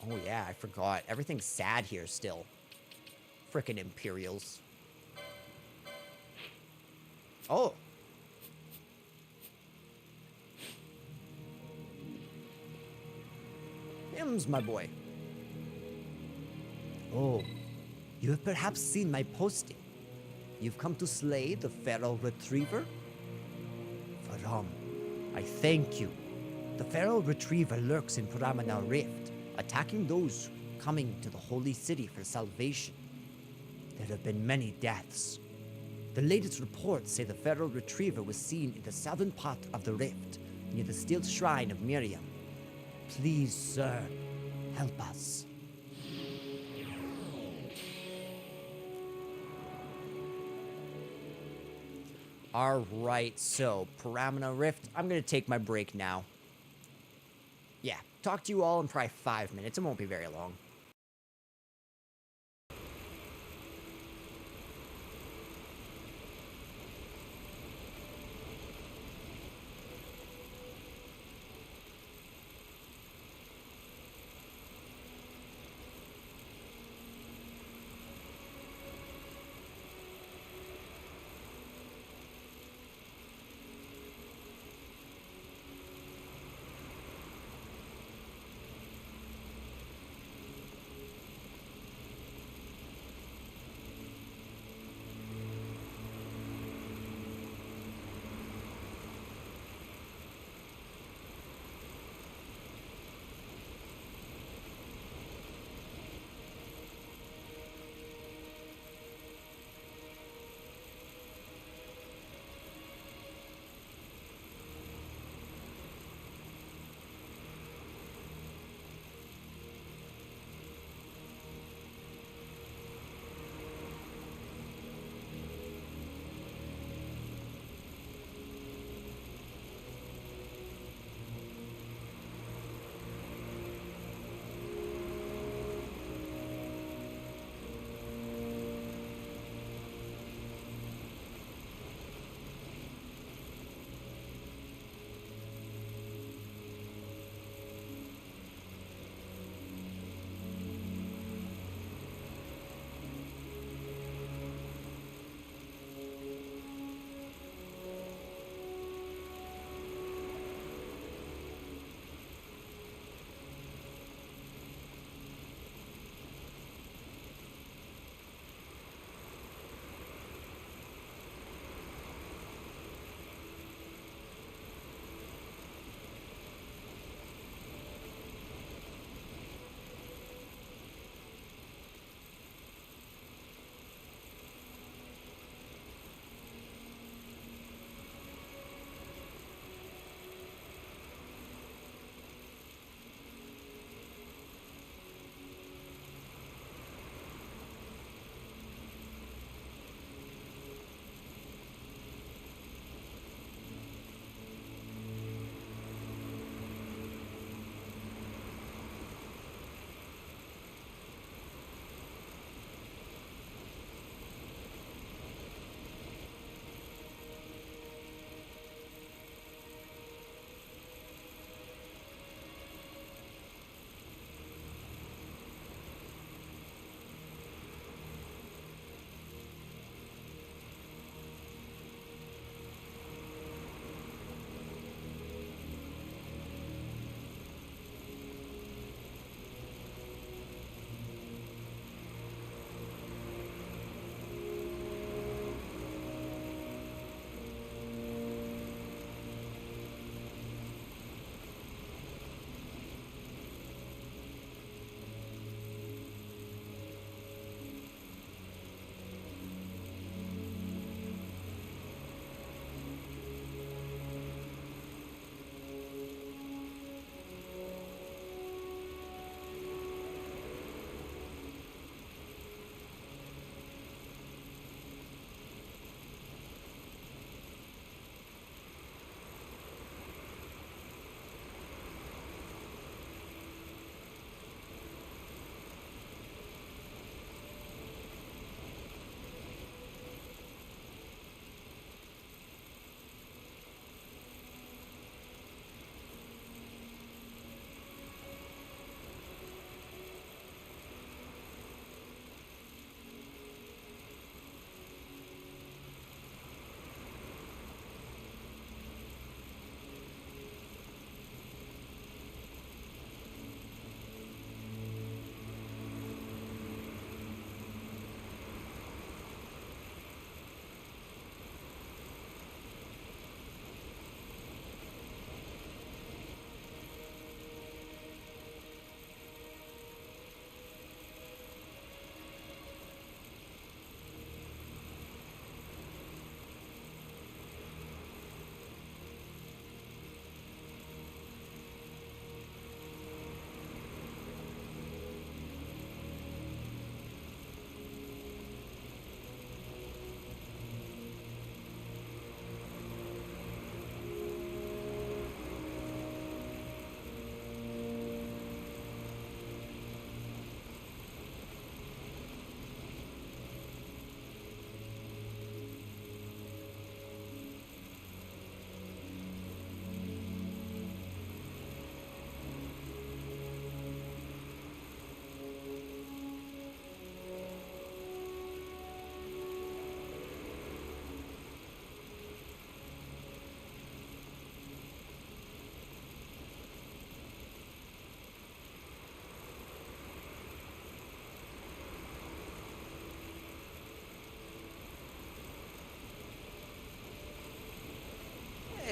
Oh yeah, I forgot. Everything's sad here still. Frickin' Imperials. Oh. Him's my boy. Oh, you have perhaps seen my posting. You've come to slay the feral retriever? Faram, I thank you. The feral retriever lurks in Paramana Rift, attacking those coming to the holy city for salvation. There have been many deaths. The latest reports say the feral retriever was seen in the southern part of the rift, near the steel shrine of Miriam. Please, sir, help us. Alright, so, Paramana Rift, I'm gonna take my break now. Yeah, talk to you all in probably 5 minutes, it won't be very long.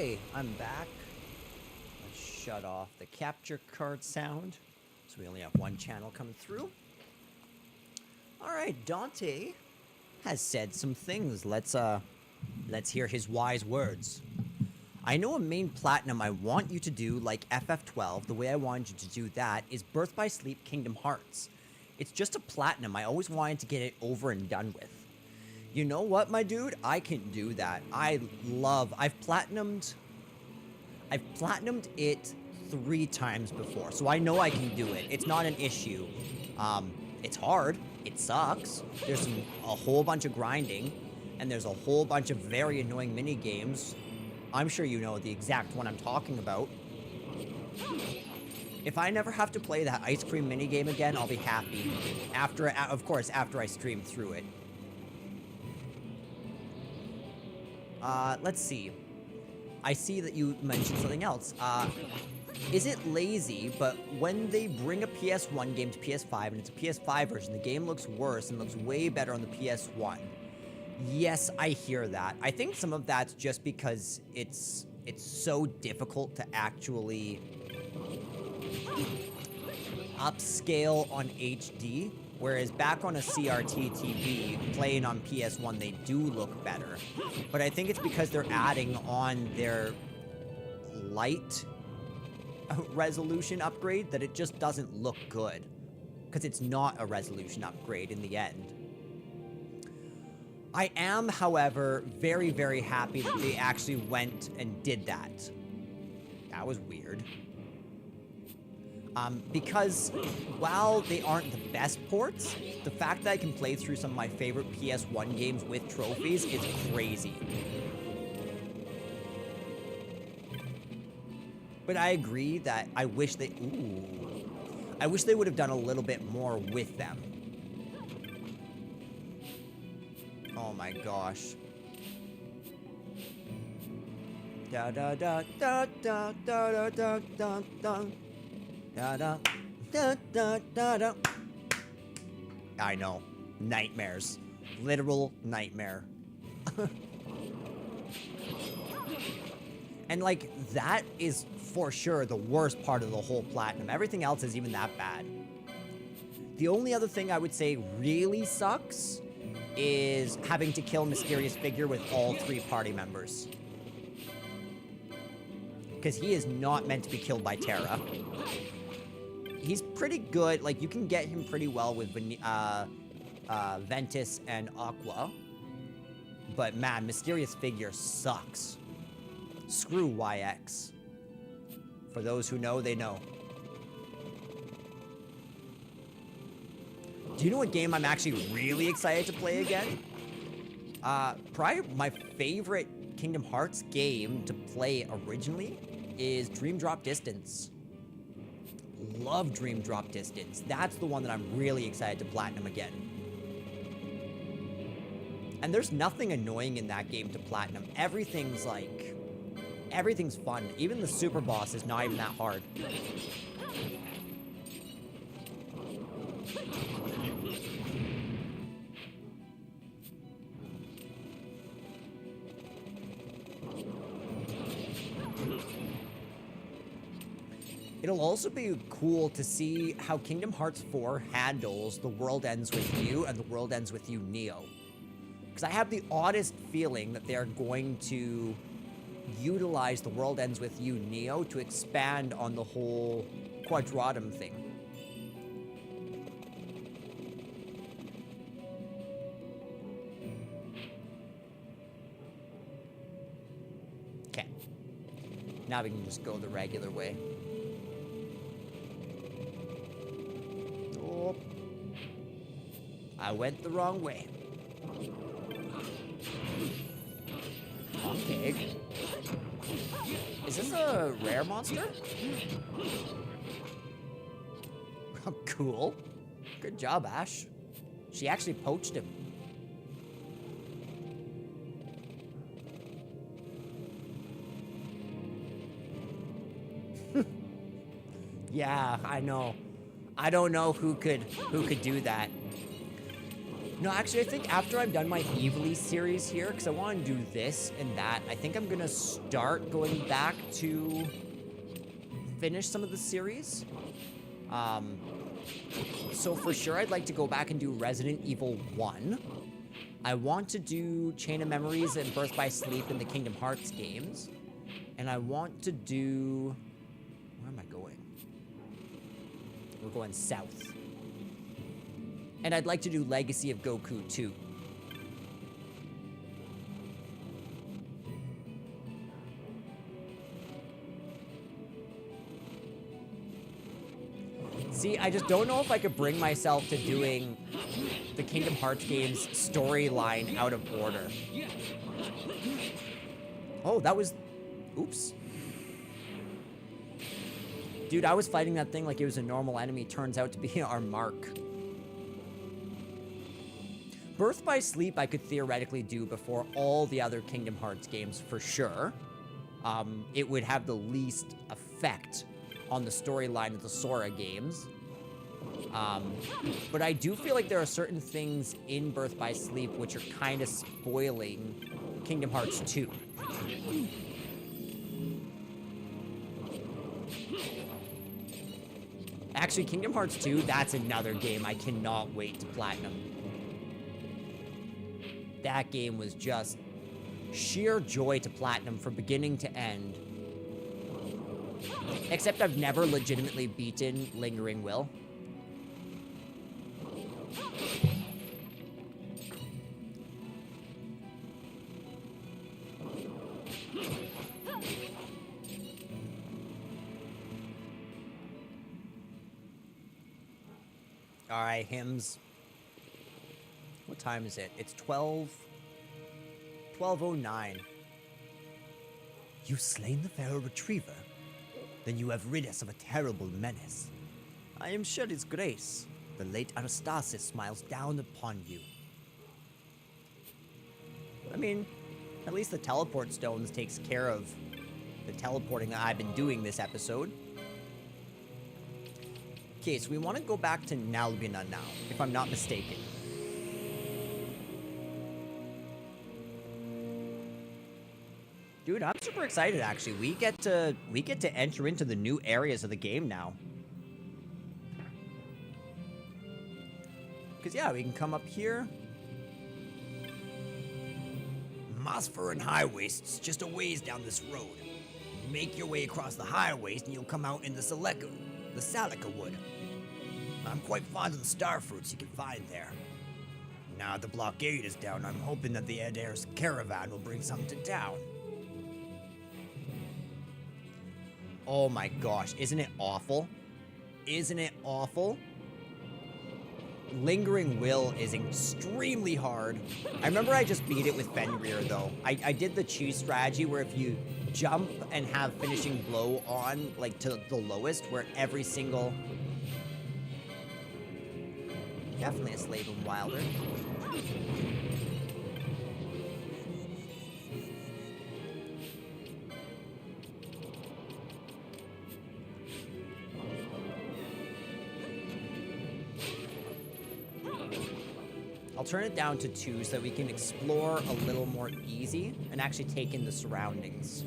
Okay, I'm back. Let's shut off the capture card sound, so we only have one channel coming through. Alright, Dante has said some things. Let's hear his wise words. I know a main platinum I want you to do, like FF12, the way I wanted you to do that, is Birth by Sleep Kingdom Hearts. It's just a platinum. I always wanted to get it over and done with. You know what, my dude? I can do that. I've platinumed it 3 times before, so I know I can do it. It's not an issue. It's hard. It sucks. There's a whole bunch of grinding, and there's a whole bunch of very annoying mini games. I'm sure you know the exact one I'm talking about. If I never have to play that ice cream minigame again, I'll be happy. Of course, after I stream through it. Let's see. I see that you mentioned something else. Is it lazy, but when they bring a PS1 game to PS5 and it's a PS5 version, the game looks worse and looks way better on the PS1? Yes, I hear that. I think some of that's just because it's so difficult to actually upscale on HD, whereas back on a CRT TV, playing on PS1, they do look better. But I think it's because they're adding on their light resolution upgrade that it just doesn't look good. Because it's not a resolution upgrade in the end. I am, however, very, very happy that they actually went and did that. That was weird. Because while they aren't the best ports, the fact that I can play through some of my favorite PS1 games with trophies is crazy. But I agree that I wish they would have done a little bit more with them. Oh my gosh. Da da da da da da da da da da. Da da da da da da. I know. Nightmares. Literal nightmare. And like, that is for sure the worst part of the whole platinum. Everything else is even that bad. The only other thing I would say really sucks is having to kill Mysterious Figure with all 3 party members. Because he is not meant to be killed by Terra. He's pretty good. Like, you can get him pretty well with Ventus and Aqua. But man, Mysterious Figure sucks. Screw YX. For those who know, they know. Do you know what game I'm actually really excited to play again? Probably my favorite Kingdom Hearts game to play originally is Dream Drop Distance. Love Dream Drop Distance. That's the one that I'm really excited to platinum again. And there's nothing annoying in that game to platinum. Everything's fun. Even the super boss is not even that hard. It'll also be cool to see how Kingdom Hearts 4 handles The World Ends With You and The World Ends With You Neo. Because I have the oddest feeling that they're going to utilize The World Ends With You Neo to expand on the whole Quadratum thing. Okay. Now we can just go the regular way. Oh. I went the wrong way. Okay. Is this a rare monster? Cool. Good job, Ash. She actually poached him. Yeah, I know. I don't know who could do that. No, actually, I think after I'm done my Evilly series here, because I want to do this and that, I think I'm going to start going back to finish some of the series. So for sure, I'd like to go back and do Resident Evil 1. I want to do Chain of Memories and Birth by Sleep in the Kingdom Hearts games. And I want to do... Where am I going? We're going south. And I'd like to do Legacy of Goku 2. See, I just don't know if I could bring myself to doing the Kingdom Hearts games storyline out of order. Oh, that was... Oops. Dude, I was fighting that thing like it was a normal enemy. Turns out to be our mark. Birth by Sleep I could theoretically do before all the other Kingdom Hearts games for sure. It would have the least effect on the storyline of the Sora games. But I do feel like there are certain things in Birth by Sleep which are kind of spoiling Kingdom Hearts 2. Actually, Kingdom Hearts 2, that's another game I cannot wait to platinum. That game was just sheer joy to platinum from beginning to end. Except I've never legitimately beaten Lingering Will. Alright, hymns. What time is it? It's 12:09. You slain the Pharaoh Retriever? Then you have rid us of a terrible menace. I am sure his grace, the late Anastasis, smiles down upon you. I mean, at least the teleport stones takes care of the teleporting that I've been doing this episode. Okay, so we want to go back to Nalbina now, if I'm not mistaken. Dude, I'm super excited actually. We get to enter into the new areas of the game now. Cause yeah, we can come up here. Mosfer and High Waste's just a ways down this road. Make your way across the High Waste and you'll come out in the Salika Wood. I'm quite fond of the star fruits you can find there. Now the blockade is down, I'm hoping that the Adair's caravan will bring some to town. Oh my gosh, isn't it awful? Isn't it awful? Lingering Will is extremely hard. I remember I just beat it with Fenrir though. I did the cheese strategy where if you jump and have finishing blow on, like to the lowest, where every single... Definitely a slave of Wilder. I'll turn it down to 2 so that we can explore a little more easy and actually take in the surroundings.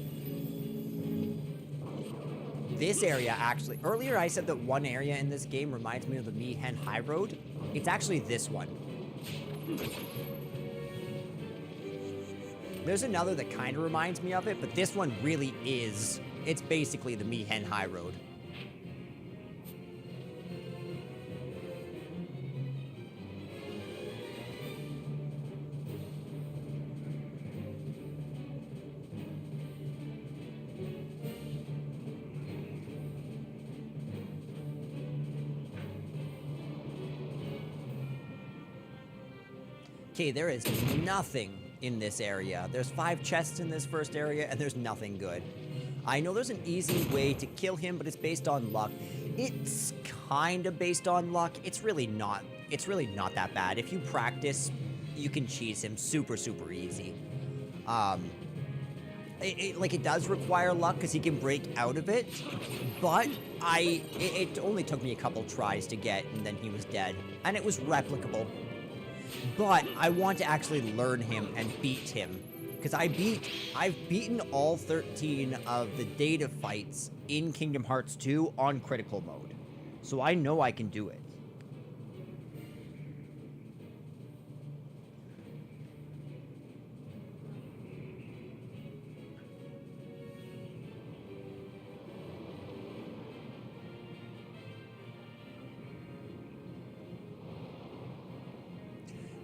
This area actually, earlier I said that one area in this game reminds me of the Mihen High Road. It's actually this one. There's another that kind of reminds me of it, but this one really is. It's basically the Mihen High Road. Okay, there is nothing in this area. There's 5 chests in this first area, and there's nothing good. I know there's an easy way to kill him, but it's based on luck. It's kind of based on luck. It's really not. It's really not that bad. If you practice, you can cheese him super, super easy. It does require luck because he can break out of it, but it only took me a couple tries to get, and then he was dead. And it was replicable. But I want to actually learn him and beat him. Because I've beaten all 13 of the data fights in Kingdom Hearts 2 on critical mode. So I know I can do it.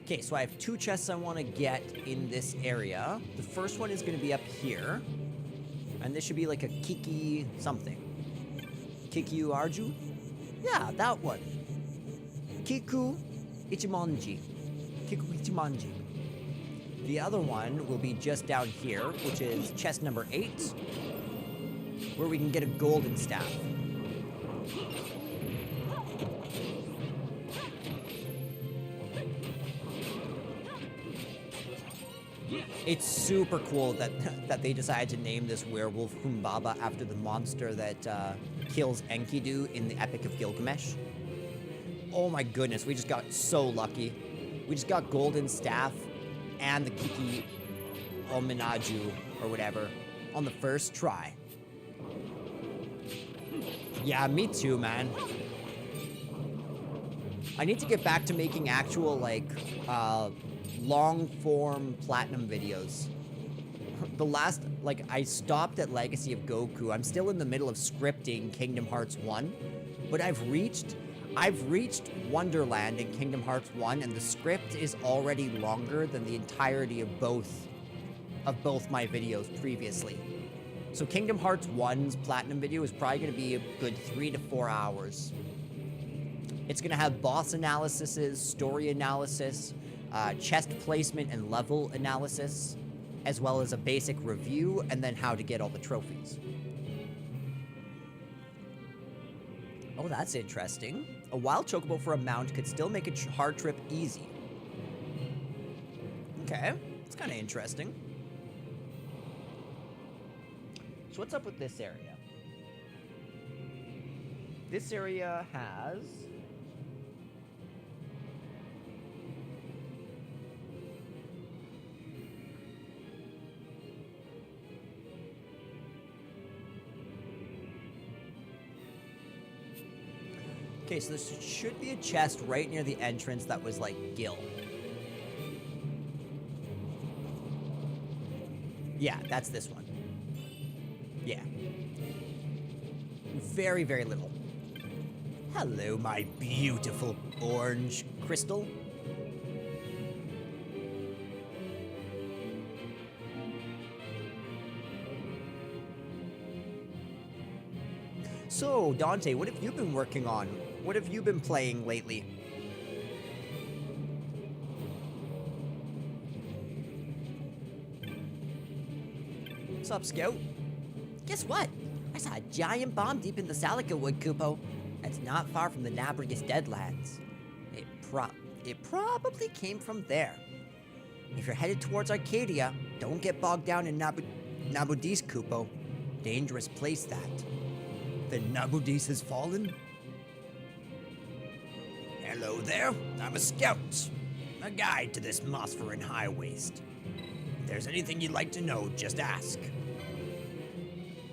Okay, so I have 2 chests I want to get in this area. The first one is going to be up here. And this should be like a Kiki something. Kiku Arju? Yeah, that one. Kiku Ichimonji. Kiku Ichimonji. The other one will be just down here, which is chest number 8. Where we can get a golden staff. It's super cool that they decided to name this werewolf Humbaba after the monster that kills Enkidu in the Epic of Gilgamesh. Oh my goodness, we just got so lucky. We just got Golden Staff and the Kiki Ominaju or whatever on the first try. Yeah, me too, man. I need to get back to making actual, like, long-form platinum videos. The last, like, I stopped at Legacy of Goku. I'm still in the middle of scripting Kingdom Hearts 1, but I've reached Wonderland in Kingdom Hearts 1, and the script is already longer than the entirety of both my videos previously. So Kingdom Hearts 1's platinum video is probably going to be a good 3 to 4 hours. It's going to have boss analyses, story analysis, chest placement and level analysis, as well as a basic review, and then how to get all the trophies. Oh, that's interesting. A wild chocobo for a mount could still make a hard trip easy. Okay, it's kind of interesting. So what's up with this area? This area has... Okay, so there should be a chest right near the entrance that was like Gil. Yeah, that's this one. Yeah. Very, very little. Hello, my beautiful orange crystal. So, Dante, what have you been working on? What have you been playing lately? What's up, Scout? Guess what? I saw a giant bomb deep in the Salica Wood, Kupo. That's not far from the Nabrius Deadlands. It probably came from there. If you're headed towards Arcadia, don't get bogged down in Nabudis, Kupo. Dangerous place, that. The Nabudis has fallen? Hello there, I'm a scout. A guide to this Mosphoran high waste. If there's anything you'd like to know, just ask.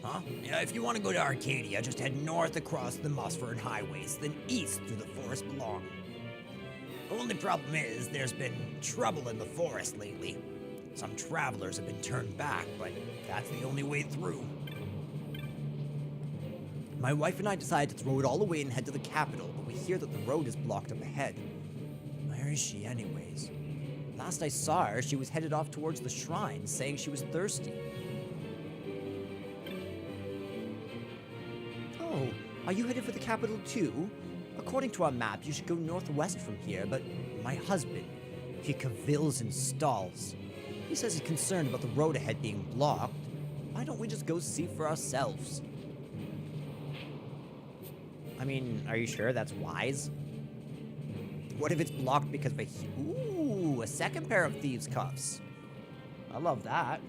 Huh? Yeah, if you want to go to Arcadia, just head north across the Mosphoran highways, then east through the forest below. The only problem is, there's been trouble in the forest lately. Some travelers have been turned back, but that's the only way through. My wife and I decided to throw it all away and head to the capital, but we hear that the road is blocked up ahead. Where is she anyways? Last I saw her, she was headed off towards the shrine, saying she was thirsty. Oh, are you headed for the capital too? According to our map, you should go northwest from here, but my husband, he cavils and stalls. He says he's concerned about the road ahead being blocked. Why don't we just go see for ourselves? I mean, are you sure that's wise? What if it's blocked because of a second pair of thieves' cuffs? I love that.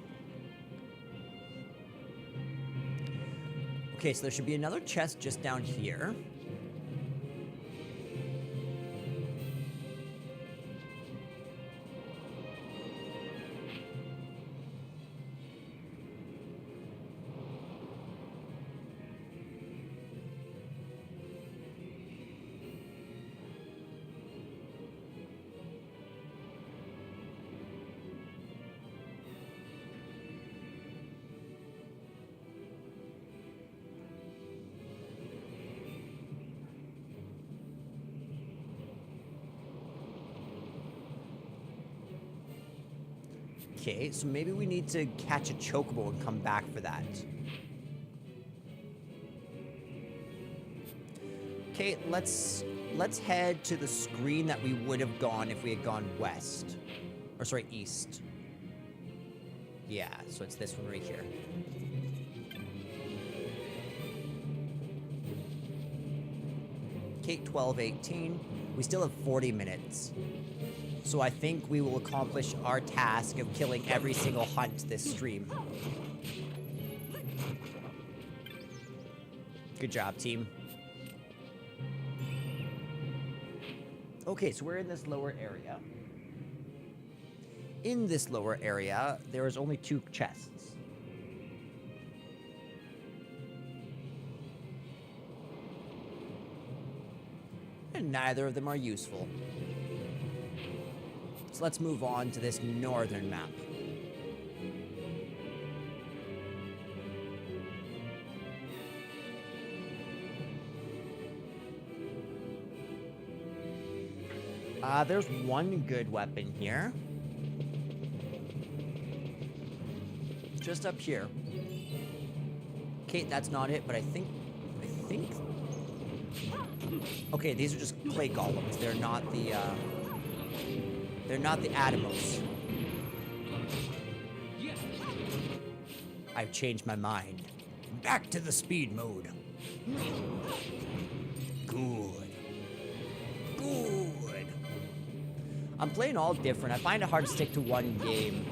Okay, so there should be another chest just down here. Okay, so maybe we need to catch a chocobo and come back for that. Okay, let's head to the screen that we would have gone if we had gone west. Or sorry, east. Yeah, so it's this one right here. Okay, 12:18. We still have 40 minutes. So I think we will accomplish our task of killing every single hunt this stream. Good job, team. Okay, so we're in this lower area. In this lower area, there is only 2 chests. And neither of them are useful. So let's move on to this northern map. There's one good weapon here. Just up here. Okay, that's not it, but I think... Okay, these are just clay golems. They're not the Atomos. I've changed my mind. Back to the speed mode. Good. I'm playing all different. I find it hard to stick to one game.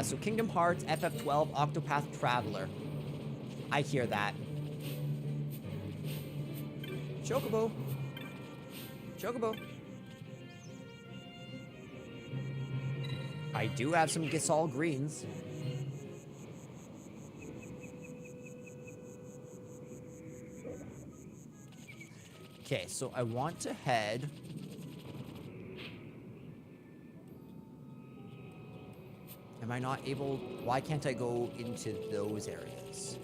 So Kingdom Hearts, FF12, Octopath Traveler. I hear that. Chocobo. I do have some Gisal greens. Okay, so I want to head... Am I not able... Why can't I go into those areas?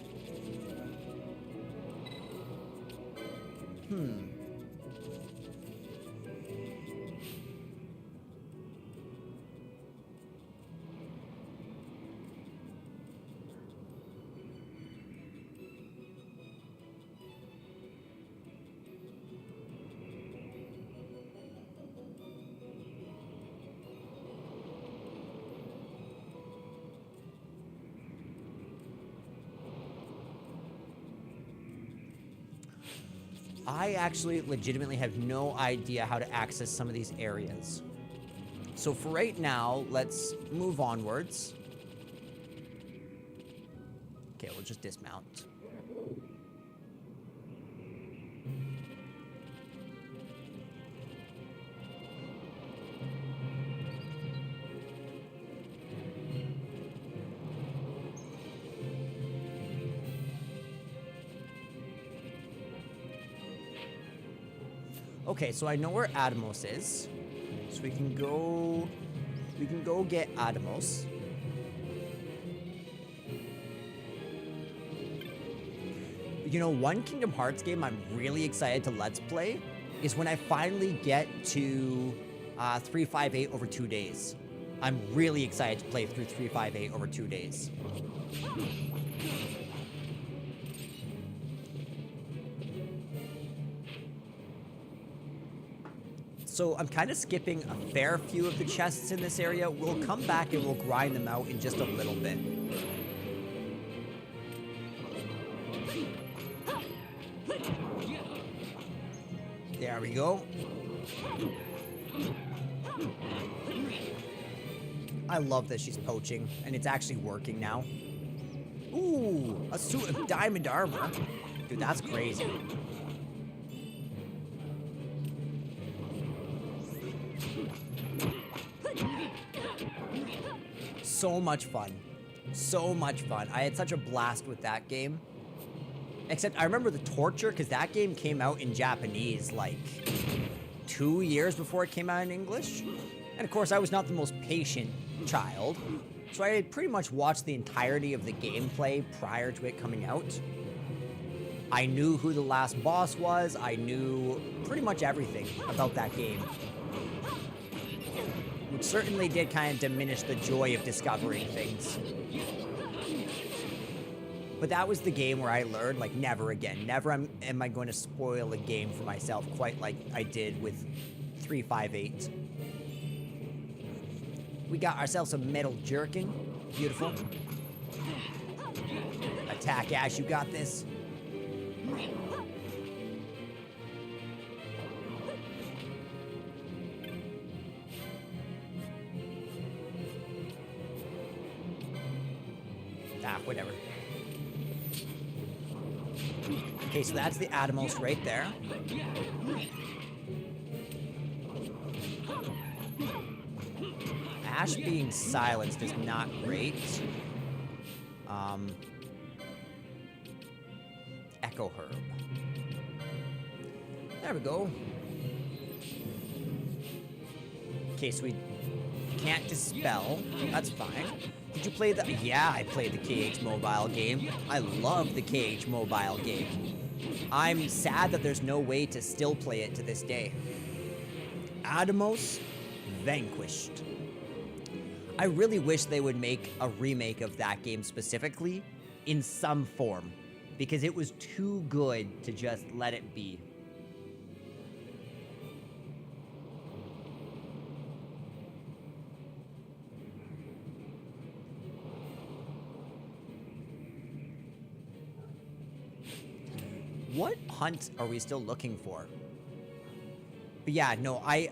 I actually legitimately have no idea how to access some of these areas. So for right now, let's move onwards. Okay, we'll just dismount. Okay, so I know where Atomos is. So we can go get Atomos. You know, one Kingdom Hearts game I'm really excited to Let's Play is when I finally get to 358 over 2 days. I'm really excited to play through 358 over 2 days. So I'm kind of skipping a fair few of the chests in this area. We'll come back and we'll grind them out in just a little bit. There we go. I love that she's poaching, and it's actually working now. Ooh, a suit of diamond armor. Dude, that's crazy. So much fun. So much fun. I had such a blast with that game. Except I remember the torture, because that game came out in Japanese like 2 years before it came out in English. And of course, I was not the most patient child. So I had pretty much watched the entirety of the gameplay prior to it coming out. I knew who the last boss was. I knew pretty much everything about that game. certainly did kind of diminish the joy of discovering things. But that was the game where I learned, like, never again. Never am I going to spoil a game for myself quite like I did with 358. We got ourselves some metal jerking. Beautiful. Attack, Ash, you got this. Ah, whatever. Okay, so that's the Atomos right there. Ash being silenced is not great. Echo Herb. There we go. Okay, so we can't dispel. That's fine. Did you play the... Yeah, I played the KH mobile game. I love the KH mobile game. I'm sad that there's no way to still play it to this day. Atomos Vanquished. I really wish they would make a remake of that game specifically in some form, because it was too good to just let it be. What hunt are we still looking for? But yeah, no, I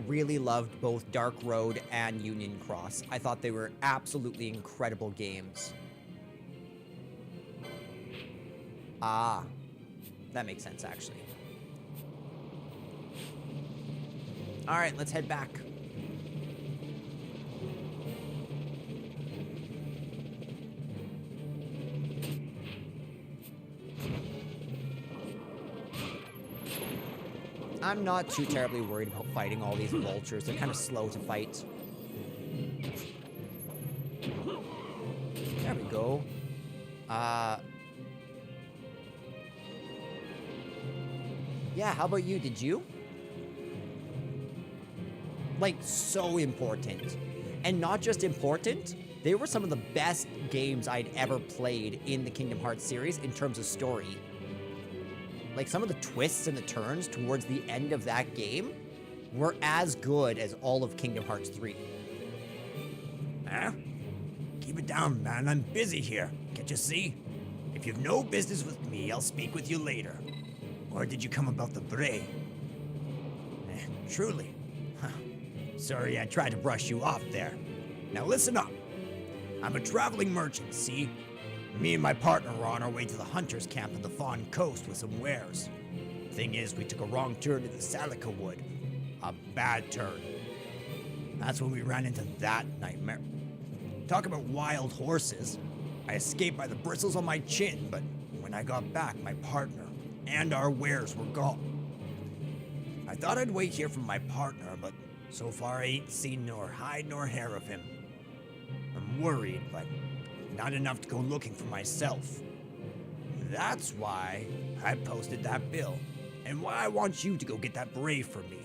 really loved both Dark Road and Union Cross. I thought they were absolutely incredible games. Ah, that makes sense, actually. All right, let's head back. I'm not too terribly worried about fighting all these vultures. They're kind of slow to fight. There we go. Yeah, how about you? Did you? Like, so important. And not just important, they were some of the best games I'd ever played in the Kingdom Hearts series in terms of story. Like, some of the twists and the turns towards the end of that game were as good as all of Kingdom Hearts 3. Huh? Keep it down, man. I'm busy here. Can't you see? If you've no business with me, I'll speak with you later. Or did you come about the bray? Truly. Huh. Sorry I tried to brush you off there. Now listen up. I'm a traveling merchant, see? Me and my partner were on our way to the hunter's camp on the Fawn Coast with some wares. Thing is, we took a wrong turn to the Salica Wood. A bad turn. That's when we ran into that nightmare. Talk about wild horses. I escaped by the bristles on my chin, but when I got back, my partner and our wares were gone. I thought I'd wait here for my partner, but so far I ain't seen nor hide nor hair of him. I'm worried, but not enough to go looking for myself. That's why I posted that bill, and why I want you to go get that beret for me.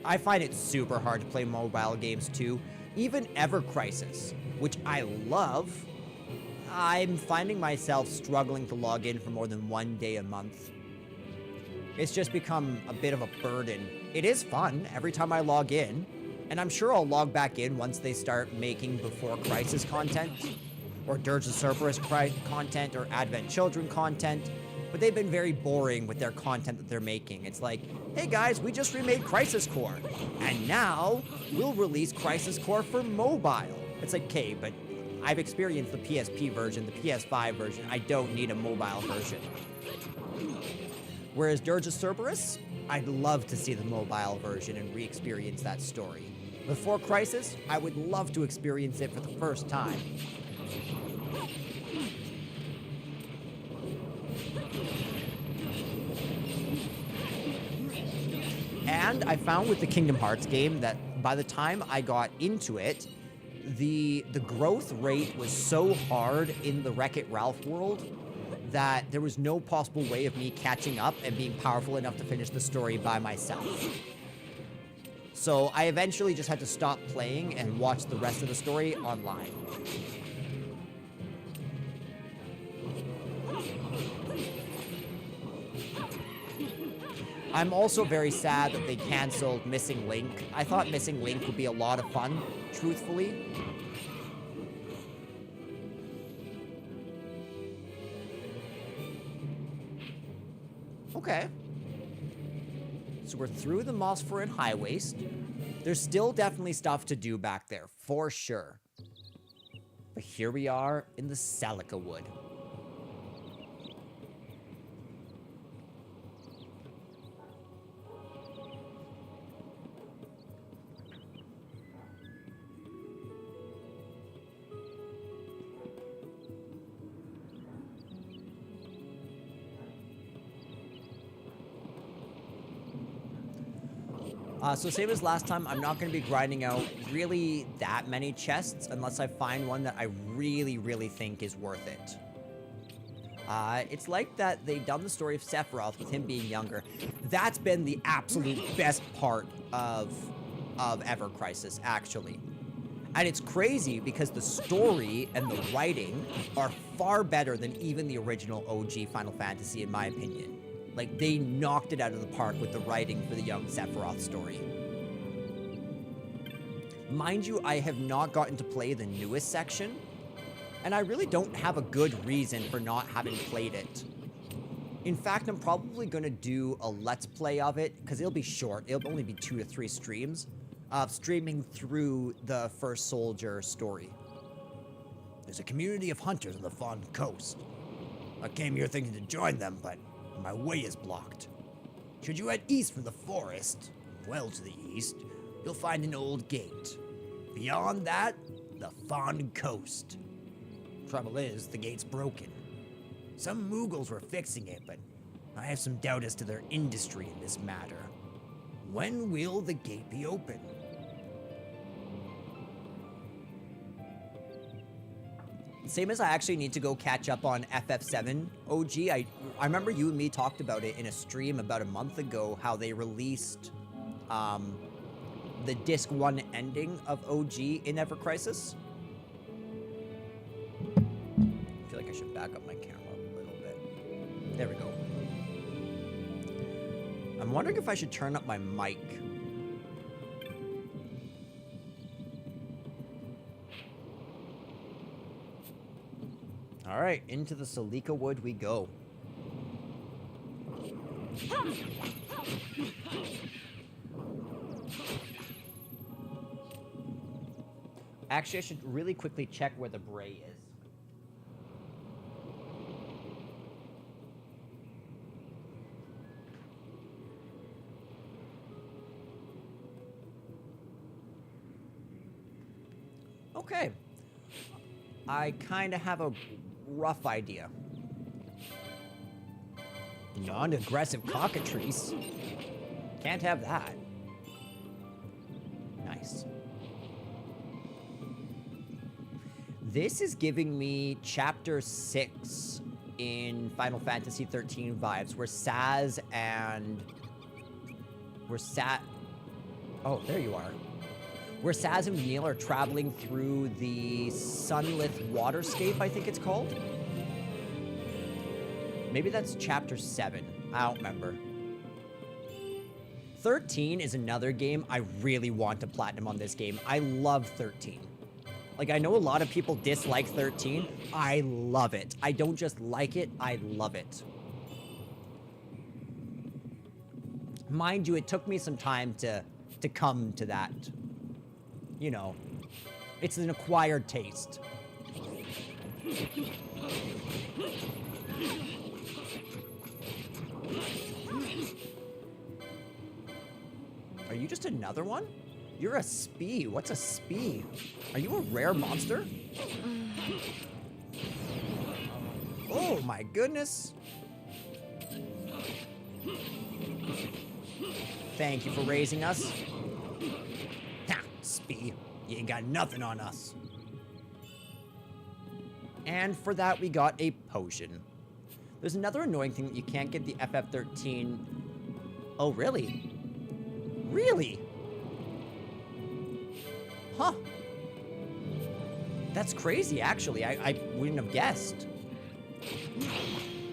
I find it super hard to play mobile games too. Even Ever Crisis, which I love, I'm finding myself struggling to log in for more than one day a month. It's just become a bit of a burden. It is fun every time I log in, and I'm sure I'll log back in once they start making Before Crisis content, or Dirge of Cerberus content, or Advent Children content, but they've been very boring with their content that they're making. It's like, hey guys, we just remade Crisis Core, and now we'll release Crisis Core for mobile. It's like, okay, but I've experienced the PSP version, the PS5 version. I don't need a mobile version. Whereas Dirge of Cerberus, I'd love to see the mobile version and re-experience that story. Before Crisis, I would love to experience it for the first time. And I found with the Kingdom Hearts game that by the time I got into it, the growth rate was so hard in the Wreck-It Ralph world that there was no possible way of me catching up and being powerful enough to finish the story by myself. So I eventually just had to stop playing and watch the rest of the story online. I'm also very sad that they canceled Missing Link. I thought Missing Link would be a lot of fun, truthfully. Okay. So we're through the Mosphoran High Waste. There's still definitely stuff to do back there, for sure. But here we are in the Celica Wood. So same as last time, I'm not going to be grinding out really that many chests unless I find one that I really, really think is worth it. It's like that they've done the story of Sephiroth with him being younger. That's been the absolute best part of Ever Crisis, actually. And it's crazy because the story and the writing are far better than even the original OG Final Fantasy, in my opinion. Like, they knocked it out of the park with the writing for the young Sephiroth story. Mind you, I have not gotten to play the newest section, and I really don't have a good reason for not having played it. In fact, I'm probably going to do a Let's Play of it, because it'll be short. It'll only be 2 to 3 streams, streaming through the First Soldier story. There's a community of hunters on the Fawn Coast. I came here thinking to join them, but my way is blocked. Should you head east from the forest, well to the east, you'll find an old gate. Beyond that, the Fawn Coast. Trouble is, the gate's broken. Some Moogles were fixing it, but I have some doubt as to their industry in this matter. When will the gate be open? Same as I actually need to go catch up on FF7 OG. I remember you and me talked about it in a stream about a month ago, how they released the Disc 1 ending of OG in Ever Crisis. I feel like I should back up my camera a little bit. There we go. I'm wondering if I should turn up my mic. All right, into the Celica Wood we go. Actually, I should really quickly check where the Bray is. Okay. I kind of have a rough idea. Non-aggressive cockatrice. Can't have that. Nice. This is giving me Chapter 6 in Final Fantasy 13 vibes, where Saz and... Oh, there you are. Where Saz and Neil are traveling through the Sunlit Waterscape, I think it's called. Maybe that's Chapter 7. I don't remember. 13 is another game I really want to platinum on this game. I love 13. Like, I know a lot of people dislike 13. I love it. I don't just like it, I love it. Mind you, it took me some time to come to that. You know, it's an acquired taste. Are you just another one? You're a spee. What's a spee? Are you a rare monster? Oh my goodness. Thank you for raising us. Ha, spee. You ain't got nothing on us. And for that, we got a potion. There's another annoying thing that you can't get the FF13. Oh, really? Really? Huh. That's crazy, actually. I wouldn't have guessed.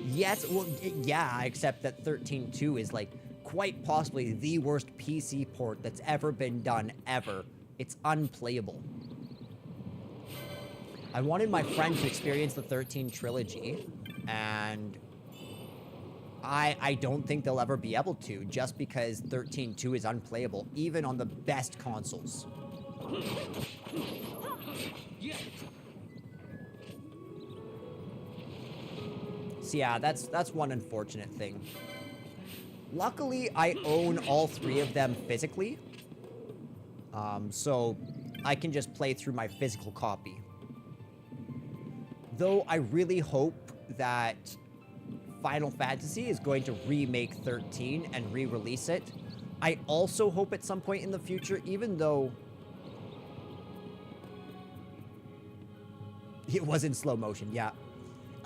Yes, well, yeah, except that 13.2 is, like, quite possibly the worst PC port that's ever been done, ever. It's unplayable. I wanted my friend to experience the 13 trilogy, and I don't think they'll ever be able to, just because 13.2 is unplayable, even on the best consoles. So yeah, that's one unfortunate thing. Luckily, I own all 3 of them physically, so I can just play through my physical copy. Though I really hope that Final Fantasy is going to remake 13 and re-release it. I also hope at some point in the future, even though it was in slow motion, yeah.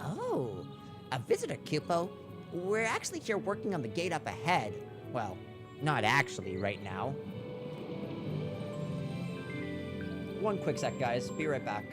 Oh, a visitor, Kupo. We're actually here working on the gate up ahead. Well, not actually right now. One quick sec, guys. Be right back.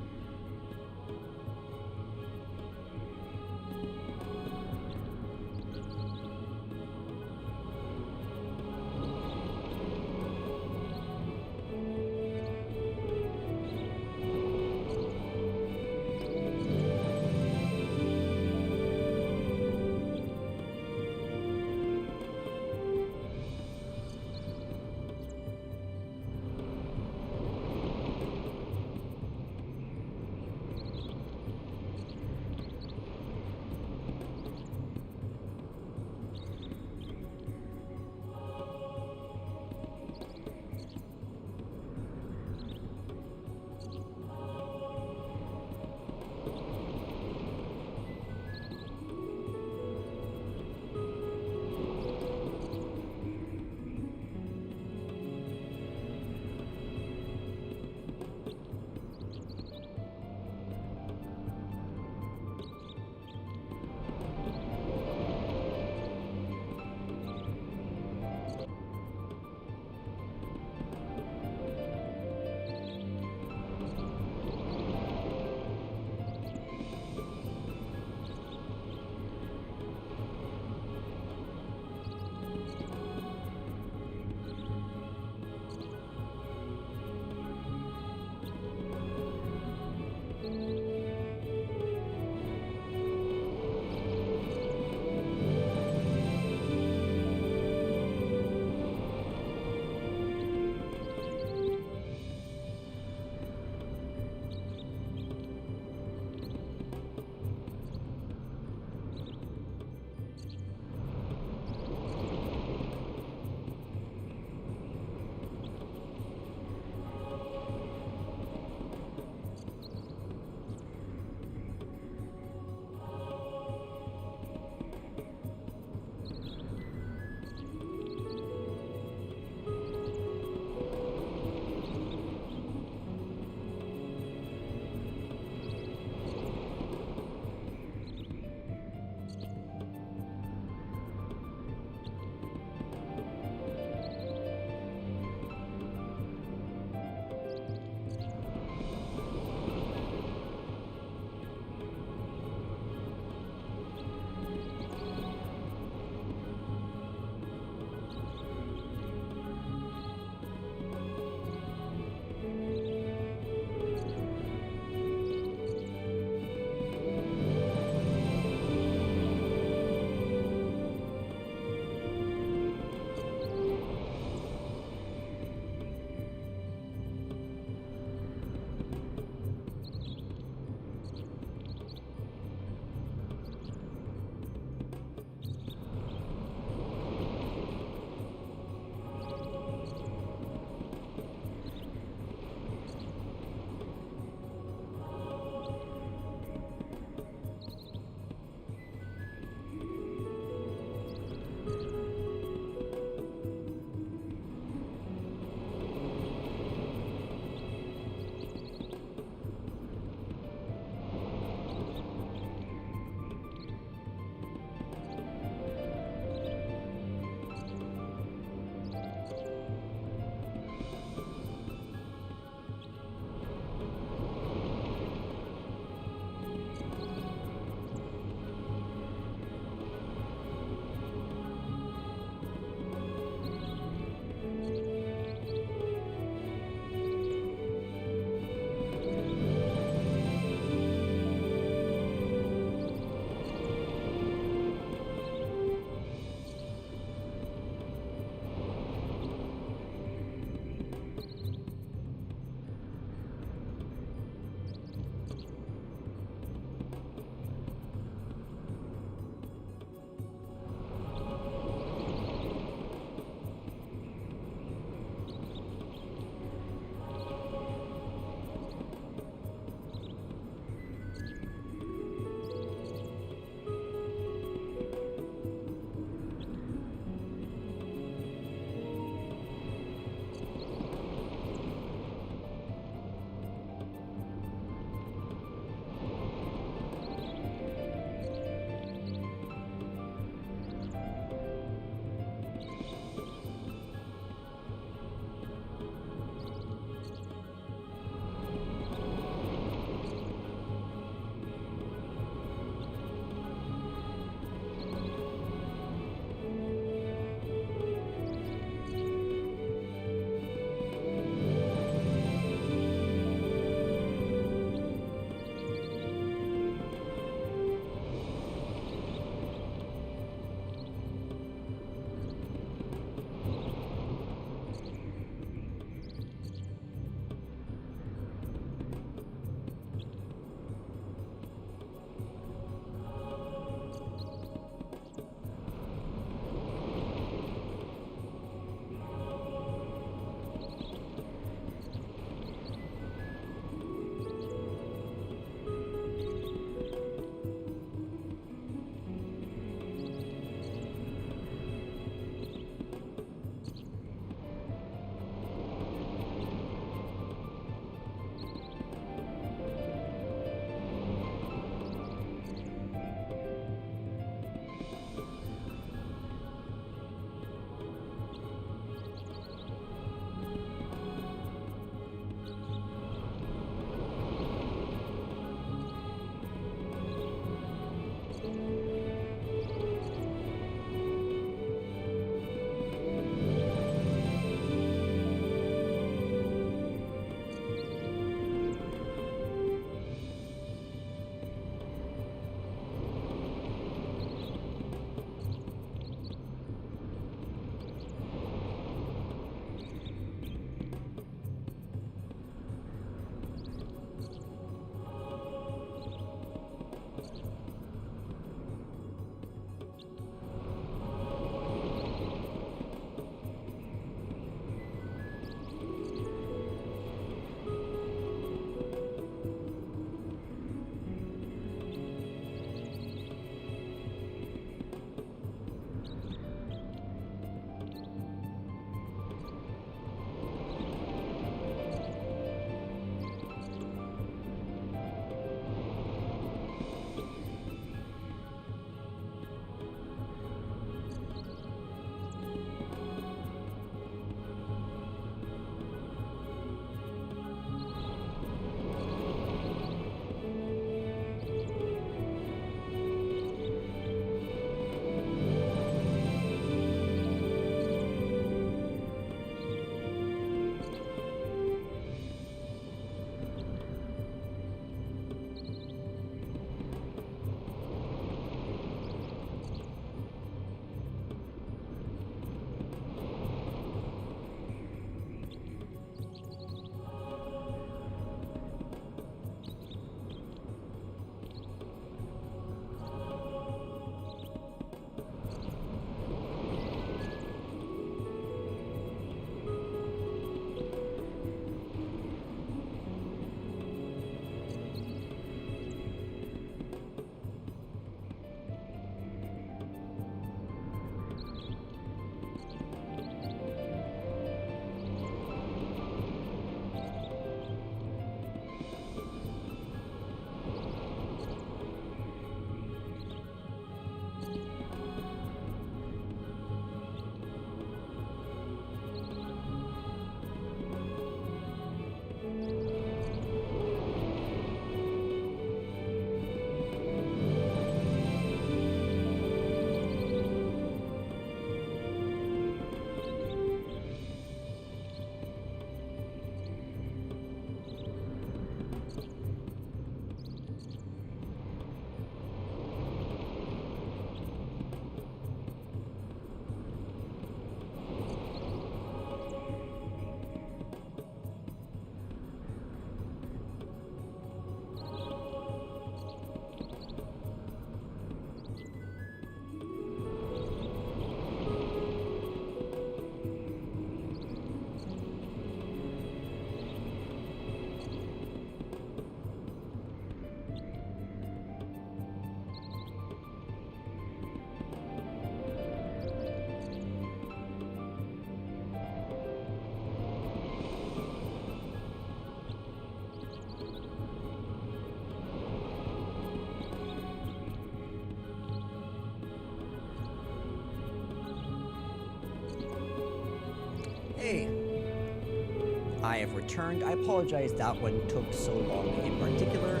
have returned. I apologize that one took so long. In particular,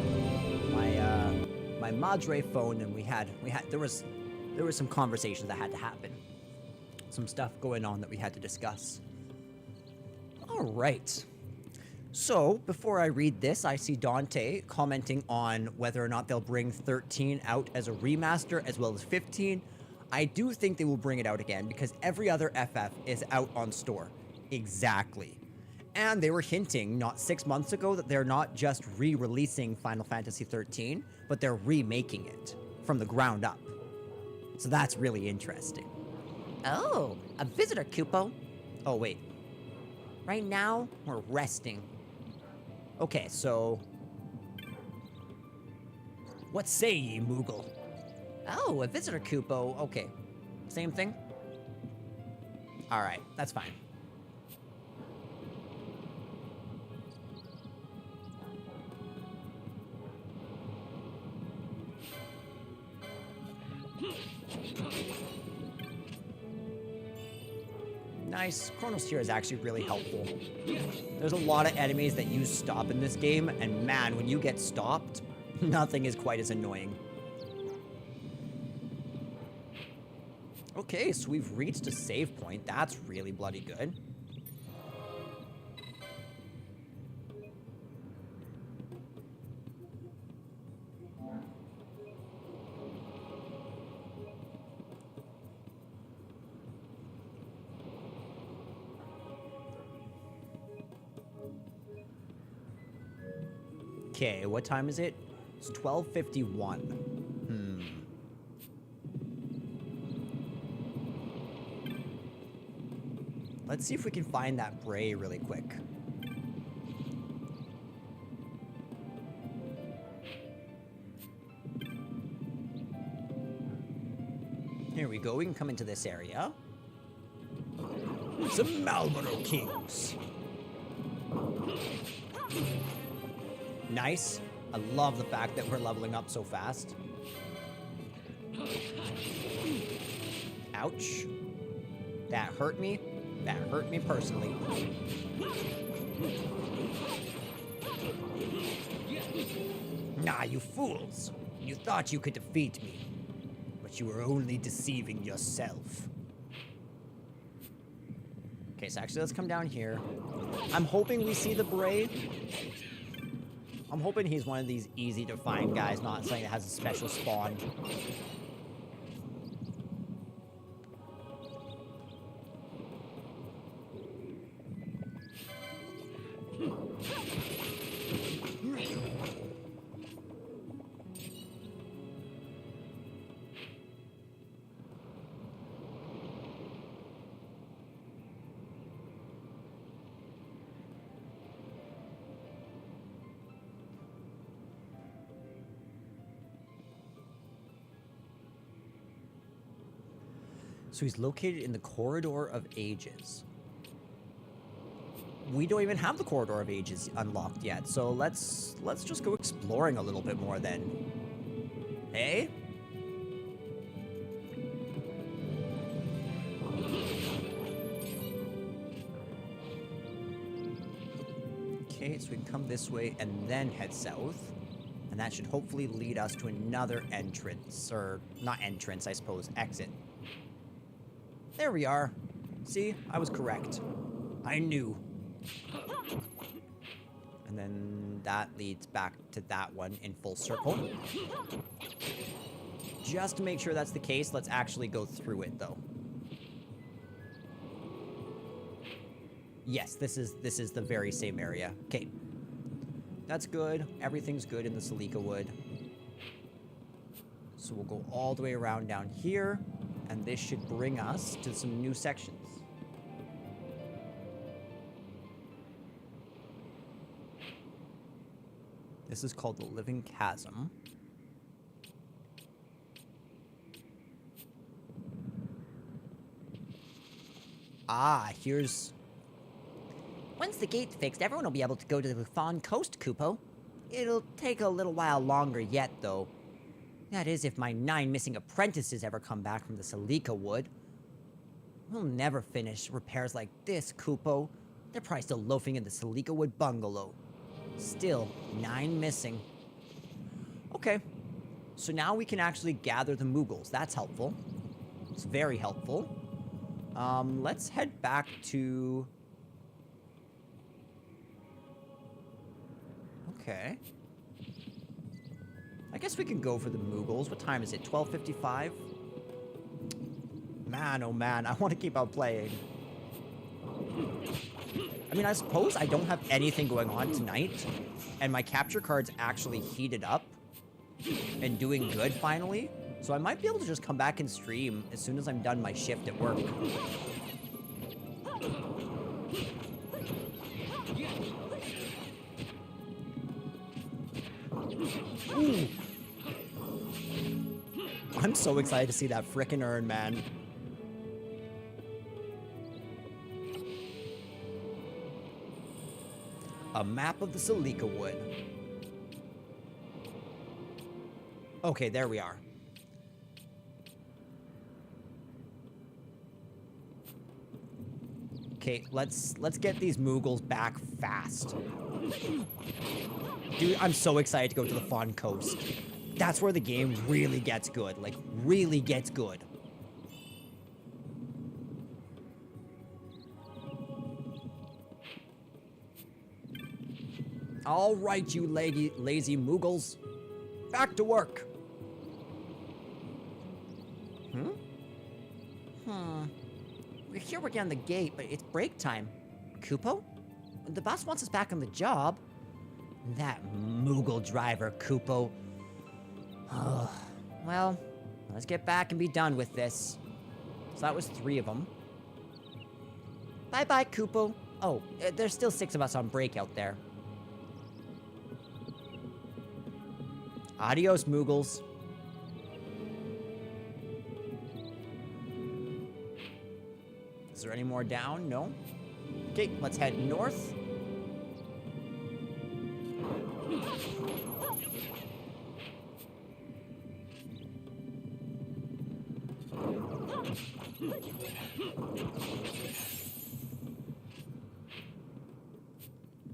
my Madre phone, and there was some conversations that had to happen. Some stuff going on that we had to discuss. All right. So, before I read this, I see Dante commenting on whether or not they'll bring 13 out as a remaster as well as 15. I do think they will bring it out again because every other FF is out on store. Exactly. And they were hinting not 6 months ago that they're not just re-releasing Final Fantasy 13, but they're remaking it from the ground up. So that's really interesting. Oh, a visitor, Kupo. Oh, wait. Right now, we're resting. Okay, so... What say ye, Moogle? Oh, a visitor, Kupo. Okay. Same thing? Alright, that's fine. Nice. Chronos here is actually really helpful. There's a lot of enemies that use stop in this game, and man, when you get stopped, nothing is quite as annoying. Okay, so we've reached a save point. That's really bloody good. Okay, what time is it? It's 12:51. Let's see if we can find that Bray really quick. Here we go, we can come into this area. Some Malboro Kings. Nice. I love the fact that we're leveling up so fast. Ouch. That hurt me. That hurt me personally. Nah, you fools. You thought you could defeat me. But you were only deceiving yourself. Okay, so actually let's come down here. I'm hoping we see the Bray. I'm hoping he's one of these easy to find guys, not something that has a special spawn. So he's located in the Corridor of Ages. We don't even have the Corridor of Ages unlocked yet, so let's just go exploring a little bit more then. Hey? Okay, so we can come this way and then head south. And that should hopefully lead us to another entrance, or not entrance, I suppose, exit. There we are. See, I was correct. I knew. And then that leads back to that one in full circle. Just to make sure that's the case, let's actually go through it, though. Yes, this is the very same area. Okay. That's good. Everything's good in the Salika Wood. So we'll go all the way around down here. And this should bring us to some new sections. This is called the Living Chasm. Ah, here's... Once the gate's fixed, everyone will be able to go to the Fawn Coast, Kupo. It'll take a little while longer yet, though. That is, if my 9 missing apprentices ever come back from the Salika Wood. We'll never finish repairs like this, Kupo. They're probably still loafing in the Sidequest bungalow. Still, 9 missing. Okay. So now we can actually gather the Moogles. That's helpful. It's very helpful. Let's head back to... Okay. I guess we can go for the Moogles. What time is it? 12:55? Man, oh man, I want to keep on playing. I mean, I suppose I don't have anything going on tonight, and my capture card's actually heated up and doing good finally, so I might be able to just come back and stream as soon as I'm done my shift at work. Ooh. I'm so excited to see that frickin' urn, man. A map of the Sidequest. Okay, there we are. Okay, let's get these Moogles back fast. Dude, I'm so excited to go to the Fawn Coast. That's where the game really gets good. Like, really gets good. All right, you lazy Moogles. Back to work. We're here working on the gate, but it's break time. Kupo? The boss wants us back on the job. That Moogle driver, Kupo. Well, let's get back and be done with this. So that was 3 of them. Bye-bye, Kupo. Oh, there's still 6 of us on break out there. Adios, Moogles. Is there any more down? No? Okay, let's head north.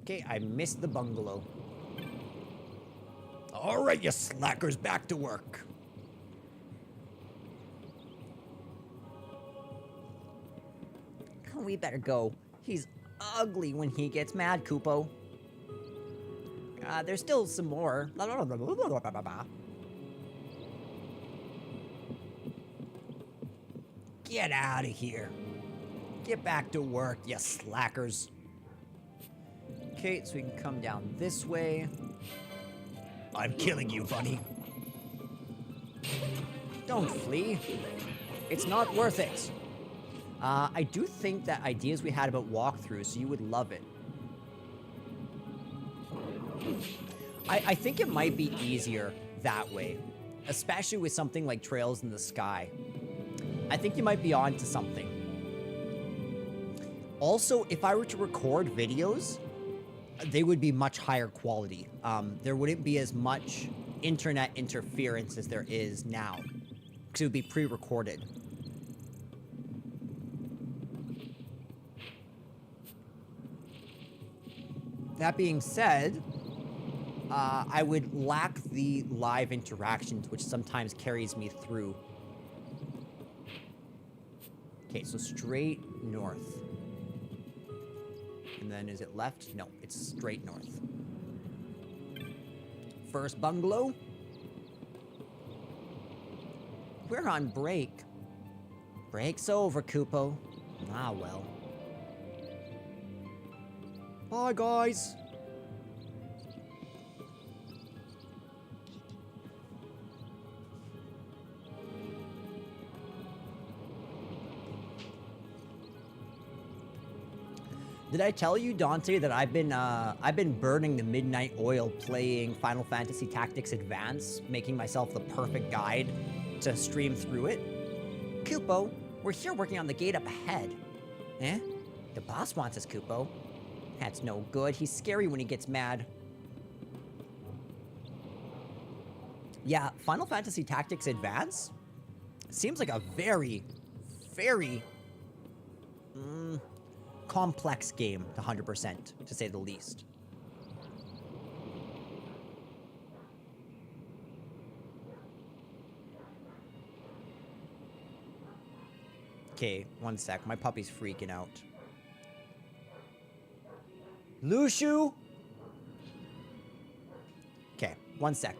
Okay, I missed the bungalow. All right, you slackers, back to work. We better go. He's ugly when he gets mad, Kupo. There's still some more. Get out of here. Get back to work, you slackers. Okay, so we can come down this way. I'm killing you, bunny. Don't flee. It's not worth it. I do think that ideas we had about walkthroughs, so you would love it. I think it might be easier that way, especially with something like Trails in the Sky. I think you might be on to something. Also, if I were to record videos, they would be much higher quality. There wouldn't be as much internet interference as there is now, because it would be pre-recorded. That being said, I would lack the live interactions, which sometimes carries me through. Okay, so straight north. And then is it left? No, it's straight north. First bungalow. We're on break. Break's over, Kupo. Ah, well. Bye, guys. Did I tell you, Dante, that I've been burning the midnight oil playing Final Fantasy Tactics Advance, making myself the perfect guide to stream through it? Kupo, we're here working on the gate up ahead. Eh? The boss wants us, Kupo. That's no good. He's scary when he gets mad. Yeah, Final Fantasy Tactics Advance seems like a very, very complex game, 100%, to say the least. Okay, one sec. My puppy's freaking out. Lushu! Okay, one sec.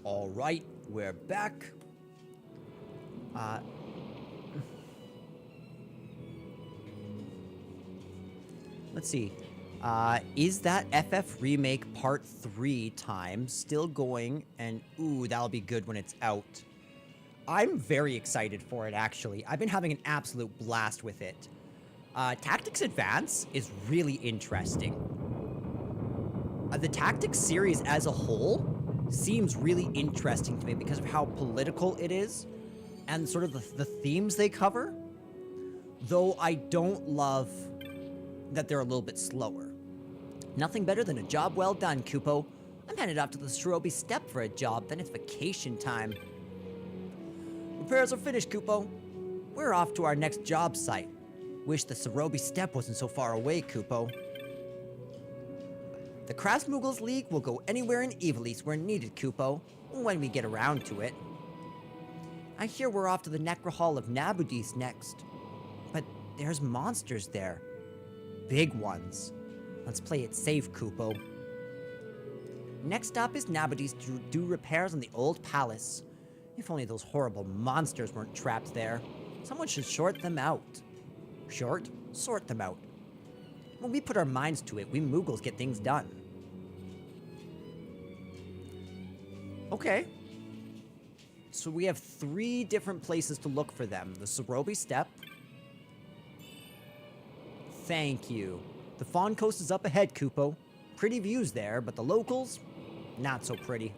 All right, we're back. Let's see. Is that FF Remake Part 3 time still going? And ooh, that'll be good when it's out. I'm very excited for it, actually. I've been having an absolute blast with it. Tactics Advance is really interesting. The Tactics series as a whole seems really interesting to me because of how political it is and sort of the themes they cover. Though I don't love that they're a little bit slower. Nothing better than a job well done, Kupo. I'm headed off to the Shirobi Steppe for a job, then it's vacation time. Repairs are finished, Kupo. We're off to our next job site. Wish the Shirobi Steppe wasn't so far away, Kupo. The Krasmuggles League will go anywhere in Evilise where needed, Kupo, when we get around to it. I hear we're off to the Necro Hall of Nabudis next. But there's monsters there. Big ones. Let's play it safe, Kupo. Next stop is Nabudis to do repairs on the old palace. If only those horrible monsters weren't trapped there. Someone should sort them out. Sort them out. When we put our minds to it, we Muggles get things done. Okay. So we have 3 different places to look for them. The Shirobi Steppe. Thank you. The Fawn Coast is up ahead, Kupo. Pretty views there, but the locals, not so pretty.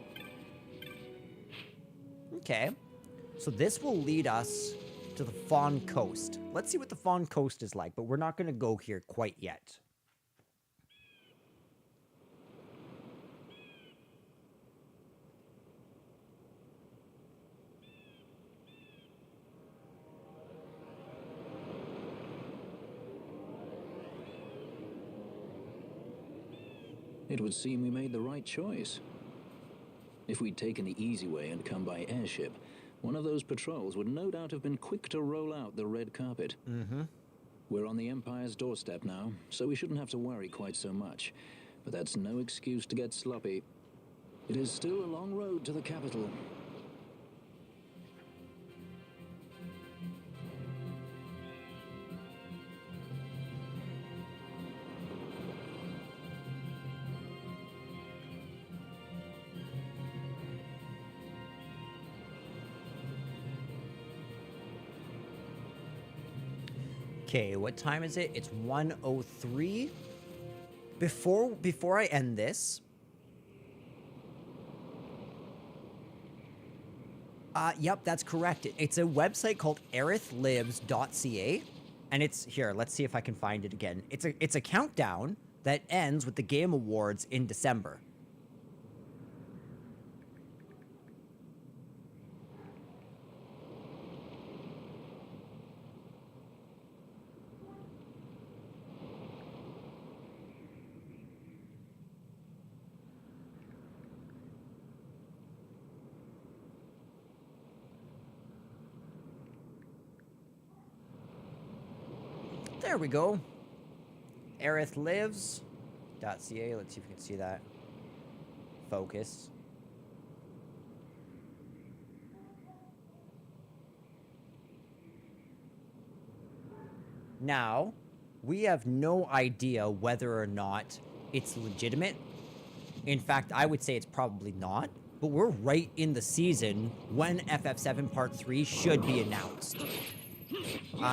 Okay. So this will lead us to the Fawn Coast. Let's see what the Fawn Coast is like, but we're not going to go here quite yet. It would seem we made the right choice. If we'd taken the easy way and come by airship, one of those patrols would no doubt have been quick to roll out the red carpet. We're on the Empire's doorstep now, so we shouldn't have to worry quite so much. But that's no excuse to get sloppy. It is still a long road to the capital. Okay, what time is it? It's 1:03. Before I end this, yep, that's correct. It's a website called aerithlives.ca, and it's here. Let's see if I can find it again. It's a countdown that ends with the Game Awards in December. There we go. aerithlives.ca. Let's see if we can see that. Focus. Now, we have no idea whether or not it's legitimate. In fact, I would say it's probably not. But we're right in the season when FF7 Part 3 should be announced.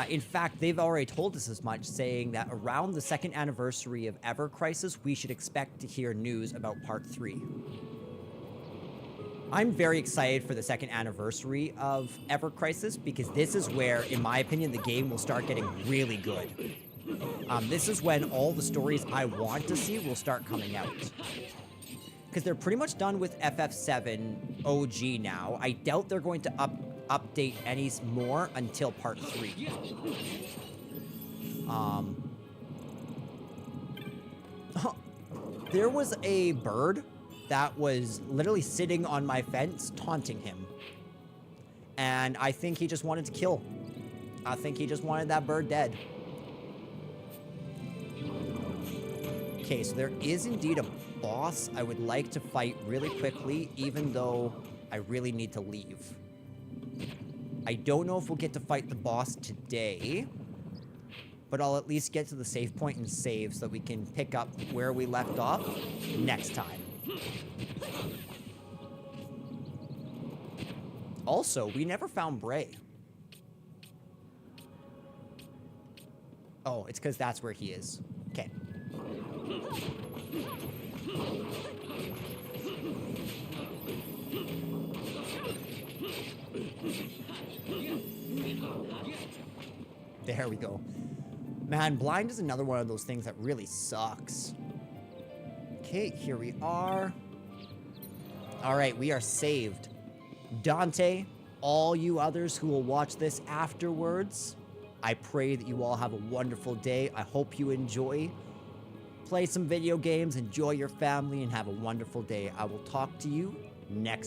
In fact, they've already told us as much, saying that around the 2nd anniversary of Ever Crisis, we should expect to hear news about Part 3. I'm very excited for the 2nd anniversary of Ever Crisis, because this is where, in my opinion, the game will start getting really good. This is when all the stories I want to see will start coming out. Because they're pretty much done with FF7 OG now. I doubt they're going to update any more until Part 3. There was a bird that was literally sitting on my fence, taunting him. And I think he just wanted to kill. I think he just wanted that bird dead. Okay, so there is indeed a boss I would like to fight really quickly, even though I really need to leave. I don't know if we'll get to fight the boss today, but I'll at least get to the save point and save so that we can pick up where we left off next time. Also, we never found Bray. Oh, it's because that's where he is. Okay. There we go. Man, blind is another one of those things that really sucks. Okay, here we are. All right, we are saved. Dante, all you others who will watch this afterwards, I pray that you all have a wonderful day. I hope you enjoy. Play some video games, enjoy your family, and have a wonderful day. I will talk to you next